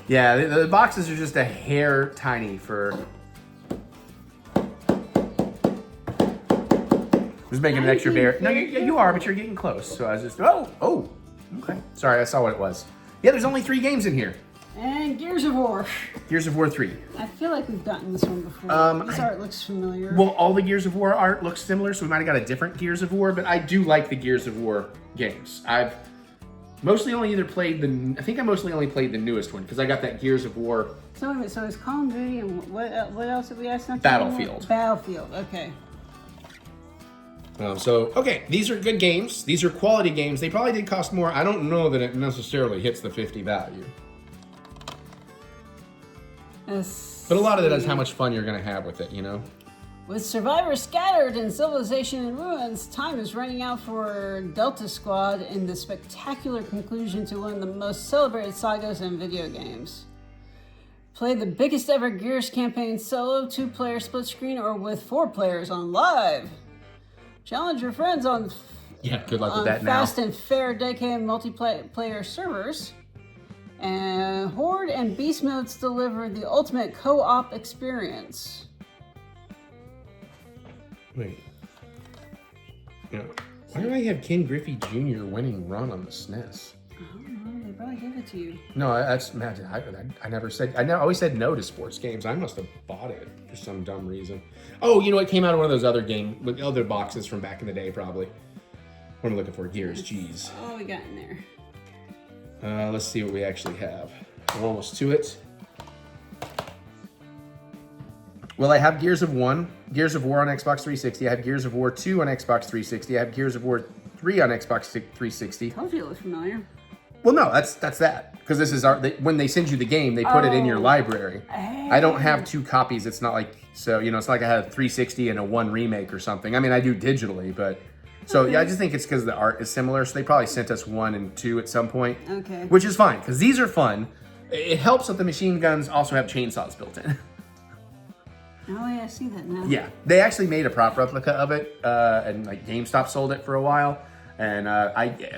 Yeah, the boxes are just a hair tiny for... Just making an extra bear. No, you are, but you're getting close. So I was just... Oh! Okay. Sorry, I saw what it was. Yeah, there's only 3 games in here. And Gears of War. Gears of War 3. I feel like we've gotten this one before. This art looks familiar. Well, all the Gears of War art looks similar, so we might have got a different Gears of War, but I do like the Gears of War games. I've mostly only either played I think I mostly only played the newest one, because I got that Gears of War. So it's Call of Duty and what else did we ask? Battlefield. Battlefield, okay. Okay, these are good games. These are quality games. They probably did cost more. I don't know that it necessarily hits the 50 value. But a lot of it is how much fun you're going to have with it, you know? With survivors scattered and civilization in ruins, time is running out for Delta Squad in the spectacular conclusion to one of the most celebrated sagas in video games. Play the biggest ever Gears campaign solo, 2-player split screen, or with 4 players on live. Challenge your friends on Good luck with that now. fast and fair dedicated multiplayer servers. And Horde and Beast modes deliver the ultimate co-op experience. Wait. Yeah. Why do I have Ken Griffey Jr. winning run on the SNES? I don't know, they probably give it to you. No, that's imagine. I never said. I always said no to sports games. I must have bought it for some dumb reason. Oh, you know, it came out of one of those other boxes from back in the day, probably. What am I looking for? Gears. Jeez. Oh, we got in there. Let's see what we actually have. We're almost to it. Well, I have Gears of War on Xbox 360. I have Gears of War 2 on Xbox 360. I have Gears of War 3 on Xbox 360. Told you it looked familiar. Well, no, that's that. Because this is when they send you the game, they put it in your library. I don't have 2 copies. It's not like, so, you know, it's like I have 360 and a 1 remake or something. I mean, I do digitally, but, so yeah, I just think it's because the art is similar. So they probably sent us 1 and 2 at some point. Okay. Which is fine, because these are fun. It helps that the machine guns also have chainsaws built in. Oh yeah, I see that now. Yeah, they actually made a prop replica of it, and like GameStop sold it for a while. And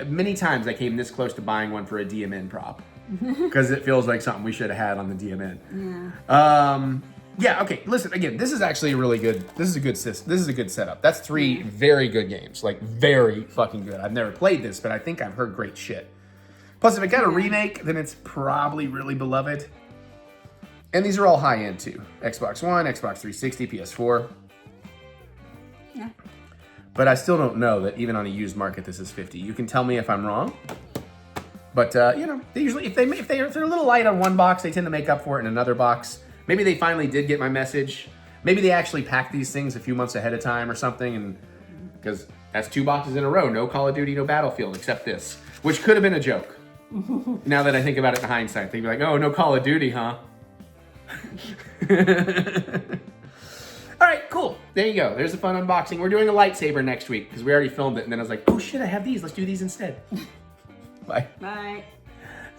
many times I came this close to buying one for a DMN prop because it feels like something we should have had on the DMN. Yeah. Yeah. Okay. Listen again. This is actually a really good. This is a good system. This is a good setup. That's 3 very good games. Like very fucking good. I've never played this, but I think I've heard great shit. Plus, if it got a remake, then it's probably really beloved. And these are all high end too. Xbox One, Xbox 360, PS4. Yeah. But I still don't know that even on a used market, this is 50. You can tell me if I'm wrong. But you know, they usually if they're a little light on one box, they tend to make up for it in another box. Maybe they finally did get my message. Maybe they actually packed these things a few months ahead of time or something, and because that's 2 boxes in a row. No Call of Duty, no Battlefield, except this, which could have been a joke. Now that I think about it in hindsight, they'd be like, "Oh, no Call of Duty, huh?" All right, cool. There you go. There's a fun unboxing. We're doing a lightsaber next week because we already filmed it, and then I was like, "Oh shit, I have these. Let's do these instead." Bye. Bye.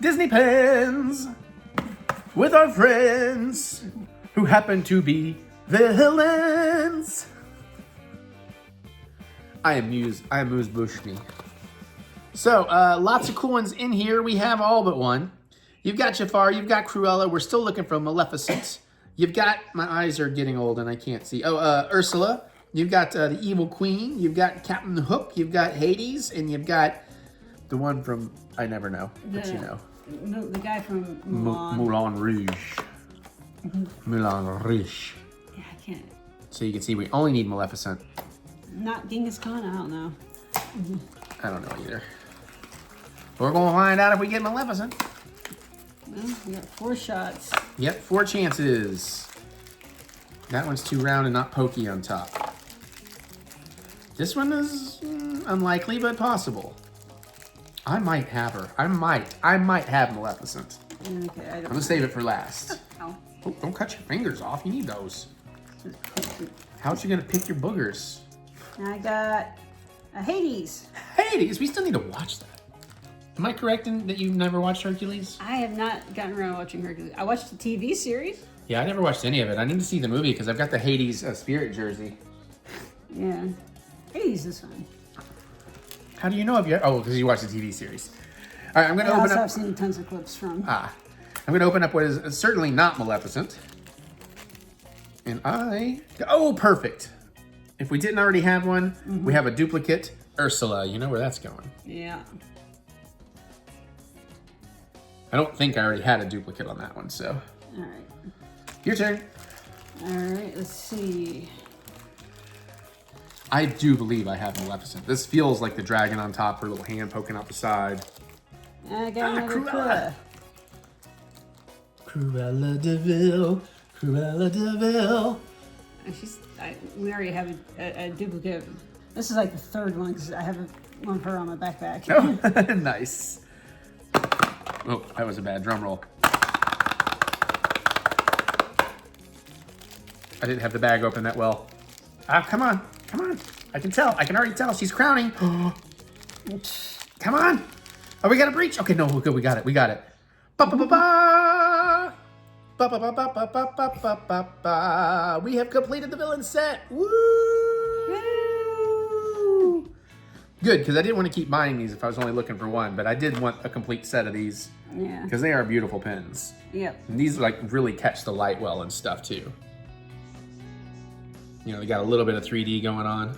Disney pens with our friends who happen to be villains. I am Moose Bushni. So, lots of cool ones in here. We have all but one. You've got Jafar, you've got Cruella. We're still looking for Maleficent. You've got, my eyes are getting old and I can't see. Oh, Ursula. You've got the Evil Queen. You've got Captain Hook. You've got Hades. And you've got the one from, I never know, but you know. The guy from Mulan. Moulin Rouge. Moulin Rouge. Yeah, I can't. So you can see we only need Maleficent. Not Genghis Khan, I don't know. I don't know either. We're going to find out if we get Maleficent. Well, we got 4 shots. Yep, 4 chances. That one's too round and not pokey on top. This one is unlikely, but possible. I might have her. I might have Maleficent. Okay, I'm gonna save it for last. Ow. Oh, don't cut your fingers off. You need those. How's you gonna pick your boogers? I got a Hades. Hades, we still need to watch that. Am I correct in that you've never watched Hercules? I have not gotten around to watching Hercules. I watched the TV series. Yeah, I never watched any of it. I need to see the movie because I've got the Hades Spirit jersey. Yeah. Hades is fun. How do you know if you? Oh, because you watched the TV series. All right, I'm going to open up. I've seen tons of clips from. I'm going to open up what is certainly not Maleficent. And oh, perfect. If we didn't already have one, we have a duplicate Ursula. You know where that's going. Yeah. I don't think I already had a duplicate on that one, so. All right. Your turn. All right, let's see. I do believe I have Maleficent. This feels like the dragon on top, her little hand poking out the side. I got another Cruella. Cruella de Vil. Cruella de Vil. We already have a duplicate. This is like the 3rd one because I have one of her on my backpack. Oh, nice. Oh, that was a bad drum roll. I didn't have the bag open that well. Come on. Come on. I can tell. I can already tell. She's crowning. Come on. Oh, we got a breach. Okay, no, we're good. We got it. We got it. Ba-ba-ba-ba. Ba-ba-ba-ba-ba-ba-ba-ba. We have completed the villain set. Woo! Good, because I didn't want to keep buying these if I was only looking for one, but I did want a complete set of these. Yeah. Because they are beautiful pens. Yep. And these like really catch the light well and stuff too. You know, they got a little bit of 3D going on.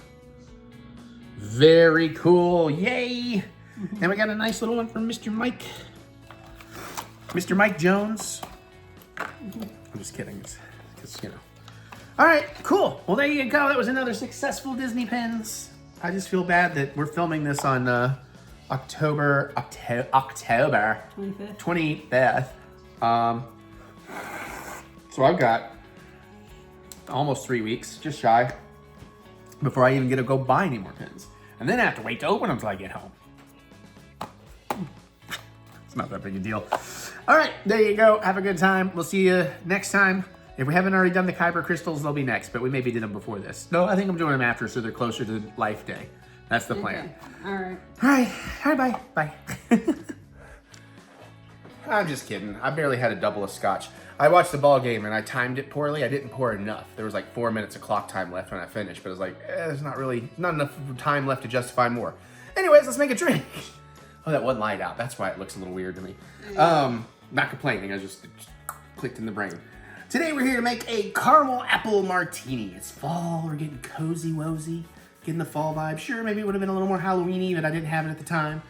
Very cool. Yay! And we got a nice little one from Mr. Mike. Mr. Mike Jones. I'm just kidding. Because, you know. All right, cool. Well, there you go. That was another successful Disney pens. I just feel bad that we're filming this on October 25th. So I've got almost 3 weeks, just shy, before I even get to go buy any more pins. And then I have to wait to open them until I get home. It's not that big a deal. All right, there you go. Have a good time. We'll see you next time. If we haven't already done the Kyber crystals, they'll be next, but we maybe did them before this. No, I think I'm doing them after, so they're closer to Life Day. That's the plan. Okay. All right. All right. All right, bye. Bye. I'm just kidding. I barely had a double of scotch. I watched the ball game and I timed it poorly. I didn't pour enough. There was like 4 minutes of clock time left when I finished, but it was like, there's not enough time left to justify more. Anyways, let's make a drink. Oh, that one light out. That's why it looks a little weird to me. Not complaining. I just clicked in the brain. Today we're here to make a Carmel Apple Martini. It's fall. We're getting cozy-wozy. Getting the fall vibe. Sure, maybe it would have been a little more Halloween-y, but I didn't have it at the time.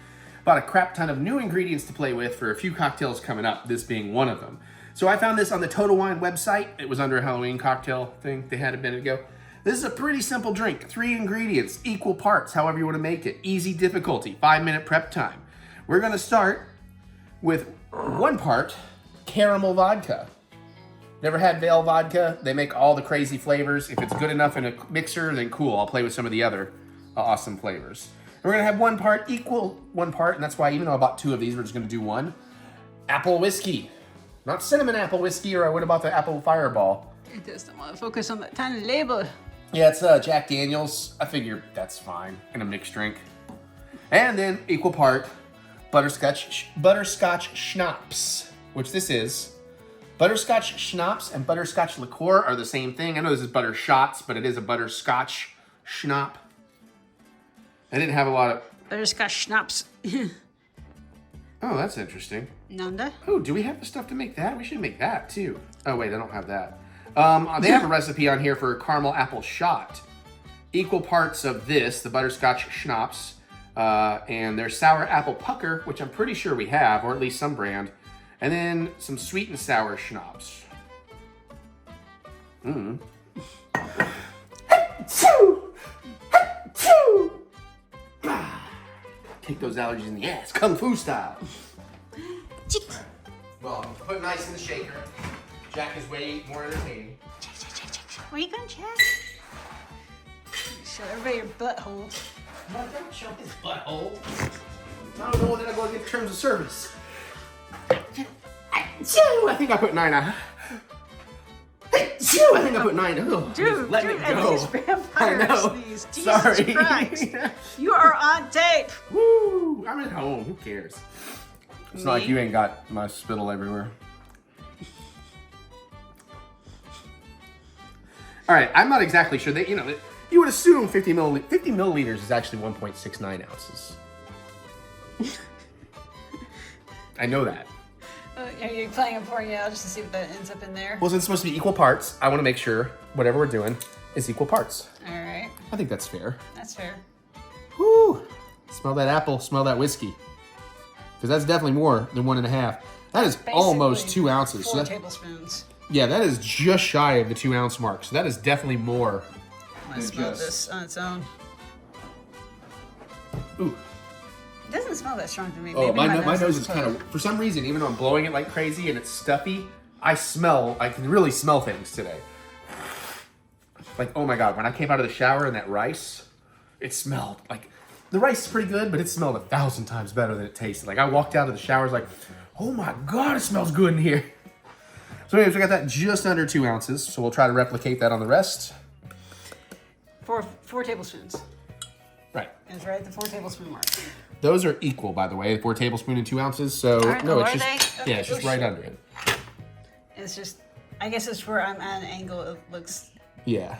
Bought a crap ton of new ingredients to play with for a few cocktails coming up, this being one of them. So I found this on the Total Wine website. It was under a Halloween cocktail thing they had a minute ago. This is a pretty simple drink. 3 ingredients, equal parts, however you want to make it. Easy difficulty, 5-minute prep time. We're gonna start with 1 part caramel vodka. Never had Vale vodka. They make all the crazy flavors. If it's good enough in a mixer, then cool. I'll play with some of the other awesome flavors. And we're gonna have 1 part, equal 1 part, and that's why even though I bought 2 of these, we're just gonna do 1. Apple whiskey. Not cinnamon apple whiskey, or I would have bought the apple fireball. It doesn't want to focus on that tiny label. Yeah, it's Jack Daniels. I figure that's fine in a mixed drink. And then equal part butterscotch schnapps, which this is. Butterscotch schnapps and butterscotch liqueur are the same thing. I know this is butter shots, but it is a butterscotch schnapp. I didn't have a lot of... Butterscotch schnapps. Oh, that's interesting. Nanda? Oh, do we have the stuff to make that? We should make that too. Oh wait, I don't have that. They have a recipe on here for a caramel apple shot. Equal parts of this, the butterscotch schnapps, and their sour apple pucker, which I'm pretty sure we have, or at least some brand. And then some sweet and sour schnapps. Kick those allergies in the ass, kung fu style. Well, put nice in the shaker. Jack is way more entertaining. Where you going, Jack? Show everybody your butthole. No, don't show his butthole. I don't know when I'm going to get terms of service. I think I put 9 out. I think I put 9. Oh, Dude, let me go. These vampire I know. sneeze. Jesus Sorry. Christ. You are on tape. Woo! I'm at home. Who cares? It's not like Me? you ain't got my spittle everywhere. All right, I'm not exactly sure that, you would assume 50 milliliters is actually 1.69 ounces. I know that. Are you playing a pouring it out just to see what that ends up in there? Well, since it's supposed to be equal parts, I want to make sure whatever we're doing is equal parts. All right. I think that's fair. That's fair. Woo! Smell that apple, smell that whiskey. Because that's definitely more than 1.5. That is almost Basically 2 ounces. 4 So that, tablespoons. yeah, that is just shy of the 2 ounce mark. So that is definitely more. I smell this on its own. Ooh. It doesn't smell that strong to me. Oh, Maybe my nose is is kind of, for some reason, even though I'm blowing it like crazy and it's stuffy, I can really smell things today. Like, oh my God, when I came out of the shower and that rice, it smelled like, the rice is pretty good, but it smelled 1,000 times better than it tasted. Like, I walked out of the shower, I was like, oh my God, it smells good in here. So anyways, we got that just under 2 ounces, so we'll try to replicate that on the rest. 4 tablespoons. Right. It's right at the 4 tablespoon mark. Those are equal, by the way, 4 tablespoons and 2 ounces, so Are- no, it's are just, they? yeah, it's just right under it. It's just, I guess it's where I'm at an angle. It looks. Yeah.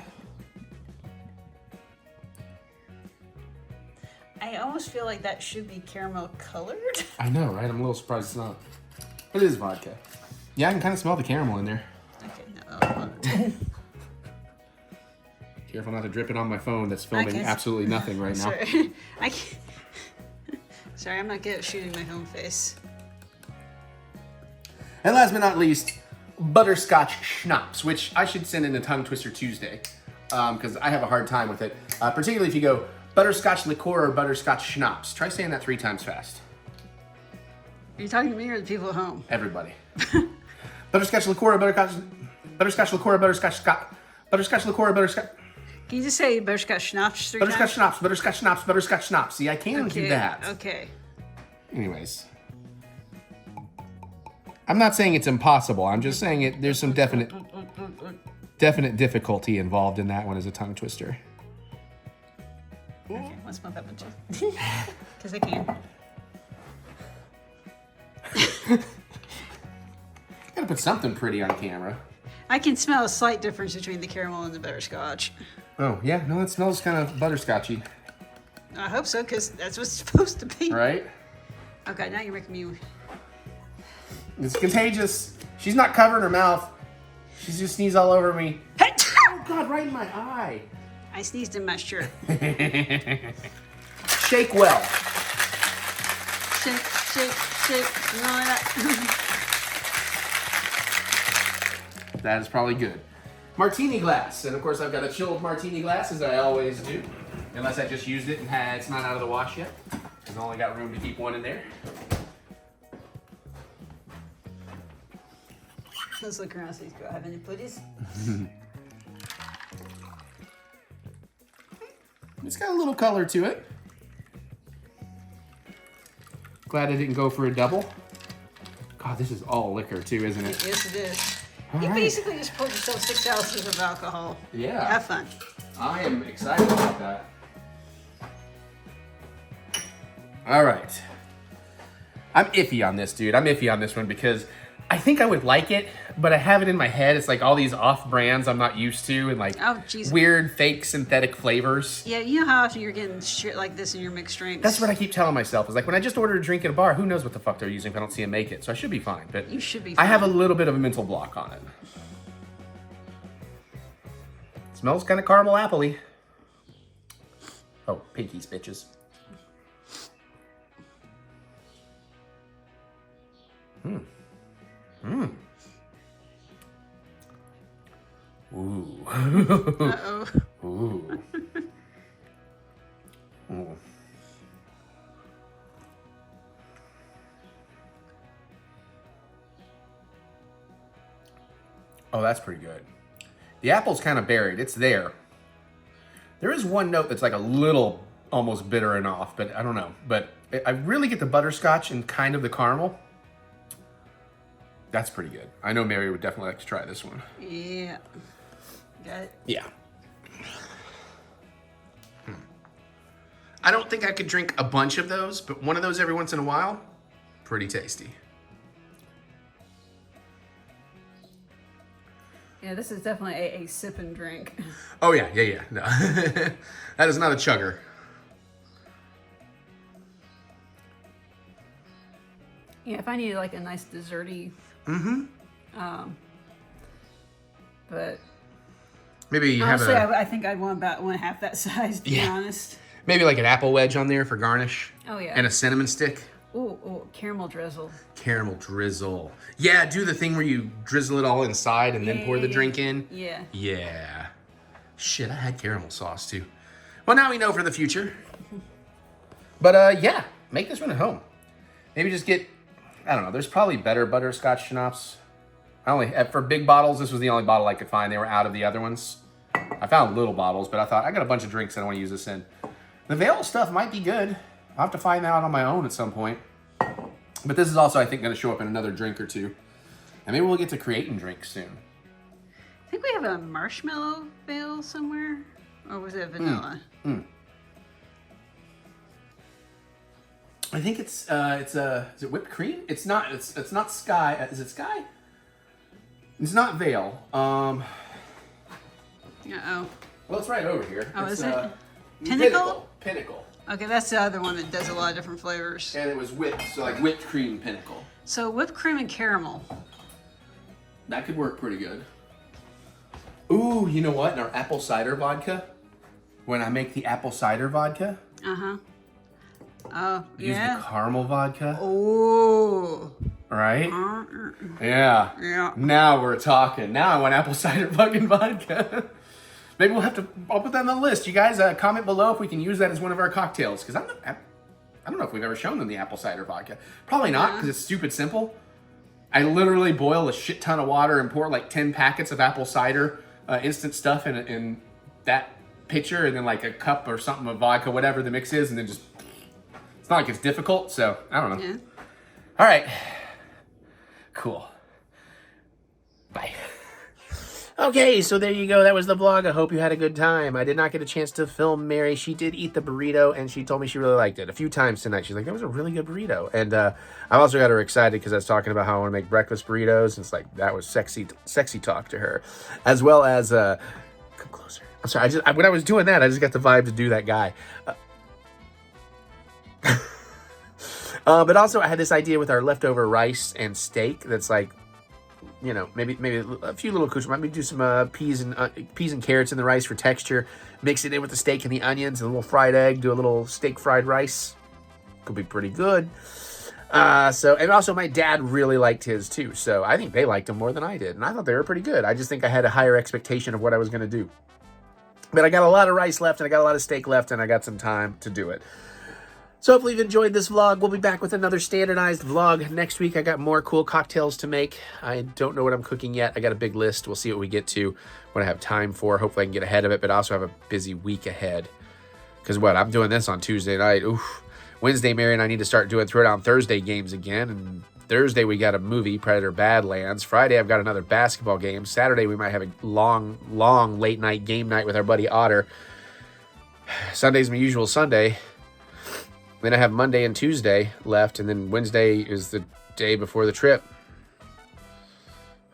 I almost feel like that should be caramel colored. I know, right? I'm a little surprised it's not. It is vodka. Yeah, I can kind of smell the caramel in there. Okay, no. Careful not to drip it on my phone that's filming Okay. absolutely nothing right now. Sorry. I can't. Sorry, I'm not good at shooting my home face. And last but not least, butterscotch schnapps, which I should send in a tongue twister Tuesday, because I have a hard time with it. Particularly if you go Butterscotch liqueur or butterscotch schnapps. Try saying that 3 times fast. Are you talking to me or the people at home? Everybody. Butterscotch liqueur or butterscotch liqueur or butterscotch liqueur or butterscotch. Can you just say butterscotch schnapps 3 Butterscotch times? schnapps, butterscotch schnapps, butterscotch schnapps. See, I can do that. Okay. Anyways. I'm not saying it's impossible. I'm just saying there's some definite difficulty involved in that one as a tongue twister. Okay, let's bump up into because I can. Gotta put something pretty on camera. I can smell a slight difference between the caramel and the butterscotch. Oh, yeah. No, it smells kind of butterscotchy. I hope so, because that's what it's supposed to be. Right? Okay, now you're making me... It's contagious. She's not covering her mouth. She's just sneezed all over me. Oh, God, right in my eye. I sneezed in my shirt. Shake well. Shake, shake, shake. And all that. That is probably good. Martini glass. And, of course, I've got a chilled martini glass, as I always do. Unless I just used it and it's not out of the wash yet. Because I only got room to keep one in there. Let's look around, see if I have any putties. It's got a little color to it. Glad I didn't go for a double. God, this is all liquor too, isn't it? Yes, it is. All You right. basically just poured yourself 6 ounces of alcohol. Yeah. Have fun. I am excited about that. All right. I'm iffy on this, dude. I'm iffy on this one because I think I would like it, but I have it in my head. It's like all these off brands I'm not used to and like Oh, jeez. weird fake synthetic flavors. Yeah, you know how often you're getting shit like this in your mixed drinks? That's what I keep telling myself. Is like when I just order a drink at a bar, who knows what the fuck they're using if I don't see them make it. So I should be fine. But You should be I have a fine. little bit of a mental block on it. Smells kind of caramel apple-y. Oh, pinkies, bitches. Ooh. Uh-oh. Ooh. Ooh. Oh, that's pretty good. The apple's kind of buried. It's there. There is one note that's like a little almost bitter and off, but I don't know. But I really get the butterscotch and kind of the caramel. That's pretty good. I know Mary would definitely like to try this one. Yeah. Got it. Yeah. I don't think I could drink a bunch of those, but one of those every once in a while, pretty tasty. Yeah, this is definitely a sip and drink. Oh yeah. No. That is not a chugger. Yeah, if I needed like a nice desserty. But Maybe you have honestly, a I think I'd want about 1/2 that size, to be honest. maybe like an apple wedge on there for garnish. Oh, yeah. And a cinnamon stick. Ooh, caramel drizzle. Caramel drizzle. Yeah, do the thing where you drizzle it all inside and then pour the drink in. Yeah. Yeah. Shit, I had caramel sauce too. Well, now we know for the future. But yeah, make this one at home. Maybe just get, I don't know, there's probably better butterscotch schnapps. For big bottles, this was the only bottle I could find. They were out of the other ones. I found little bottles, but I thought, I got a bunch of drinks that I want to use this in. The Veil stuff might be good. I'll have to find that out on my own at some point. But this is also, I think, going to show up in another drink or two. And maybe we'll get to creating drinks soon. I think we have a marshmallow veil somewhere. Or was it vanilla? I think it's is it whipped cream? It's not Sky. Is it Sky? It's not Veil. Uh-oh. Well, it's right over here. Oh, it's, is it? Pinnacle? Pinnacle. Okay, that's the other one that does a lot of different flavors. And it was whipped, so like whipped cream Pinnacle. So whipped cream and caramel. That could work pretty good. Ooh, you know what? In our apple cider vodka, when I make the apple cider vodka, Uh-huh. Oh, use yeah. the caramel vodka, Oh. right? Yeah. Yeah. Now we're talking. Now I want apple cider fucking vodka. maybe we'll have to, I'll put that on the list. You guys comment below if we can use that as one of our cocktails. Because I don't know if we've ever shown them the apple cider vodka. Probably not, because it's stupid simple. I literally boil a shit ton of water and pour like 10 packets of apple cider instant stuff in that pitcher, and then like a cup or something of vodka, whatever the mix is, and then just, it's not like it's difficult, so I don't know. Yeah. All right. Cool. Bye. Okay, so there you go. That was the vlog. I hope you had a good time. I did not get a chance to film Mary. She did eat the burrito, and she told me she really liked it. A few times tonight, she's like, that was a really good burrito. And I also got her excited because I was talking about how I want to make breakfast burritos. And it's like, that was sexy talk to her. As well as, come closer. I'm sorry, when I was doing that, I just got the vibe to do that guy. But also, I had this idea with our leftover rice and steak that's like, you know, maybe a few little accoutrements. Maybe do some peas and carrots in the rice for texture. Mix it in with the steak and the onions and a little fried egg. Do a little steak fried rice. Could be pretty good. And also my dad really liked his too. So I think they liked them more than I did. And I thought they were pretty good. I just think I had a higher expectation of what I was going to do. But I got a lot of rice left and I got a lot of steak left and I got some time to do it. So hopefully you've enjoyed this vlog. We'll be back with another standardized vlog next week. I got more cool cocktails to make. I don't know what I'm cooking yet. I got a big list. We'll see what we get to, what I have time for. Hopefully I can get ahead of it, but I also have a busy week ahead. Because I'm doing this on Tuesday night. Oof. Wednesday, Mary and I need to start doing Throwdown Thursday games again. And Thursday we got a movie, Predator Badlands. Friday I've got another basketball game. Saturday we might have a long late night game night with our buddy Otter. Sunday's my usual Sunday. Then I have Monday and Tuesday left, and then Wednesday is the day before the trip.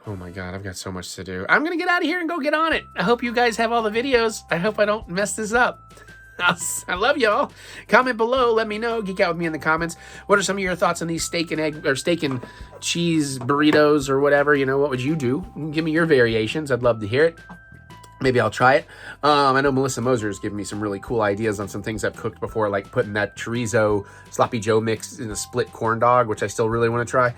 Oh my God, I've got so much to do. I'm going to get out of here and go get on it. I hope you guys have all the videos. I hope I don't mess this up. I love y'all. Comment below. Let me know. Geek out with me in the comments. What are some of your thoughts on these steak and cheese burritos or whatever? You know, what would you do? Give me your variations. I'd love to hear it. Maybe I'll try it. I know Melissa Moser has given me some really cool ideas on some things I've cooked before, like putting that chorizo Sloppy Joe mix in a split corn dog, which I still really want to try.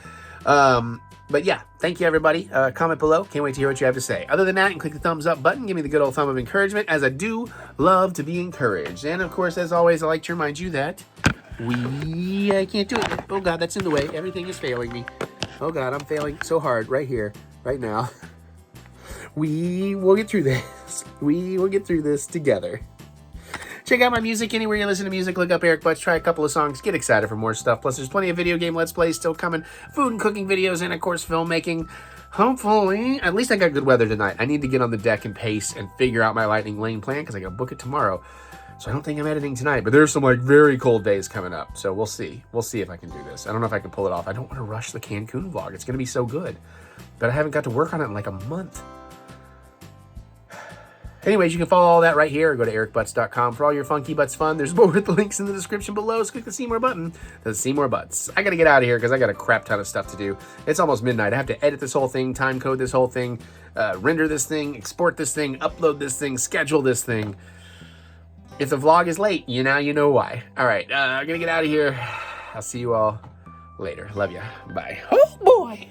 But yeah, thank you, everybody. Comment below. Can't wait to hear what you have to say. Other than that, you can click the thumbs up button. Give me the good old thumb of encouragement, as I do love to be encouraged. And of course, as always, I like to remind you that I can't do it. Oh God, that's in the way. Everything is failing me. Oh God, I'm failing so hard right here, right now. We will get through this. We will get through this together. Check out my music anywhere you listen to music. Look up TheEricButts. Try a couple of songs. Get excited for more stuff. Plus, there's plenty of video game Let's Plays still coming. Food and cooking videos and, of course, filmmaking. Hopefully, at least I got good weather tonight. I need to get on the deck and pace and figure out my lightning lane plan because I got to book it tomorrow. So I don't think I'm editing tonight. But there's some, like, very cold days coming up. So we'll see. We'll see if I can do this. I don't know if I can pull it off. I don't want to rush the Cancun vlog. It's going to be so good. But I haven't got to work on it in, like, a month. Anyways, you can follow all that right here or go to TheEricButts.com for all your funky butts fun. There's more with the links in the description below. So click the See More button to see more butts. I got to get out of here because I got a crap ton of stuff to do. It's almost midnight. I have to edit this whole thing, time code this whole thing, render this thing, export this thing, upload this thing, schedule this thing. If the vlog is late, you know why. All right, I'm going to get out of here. I'll see you all later. Love ya. Bye. Oh, boy.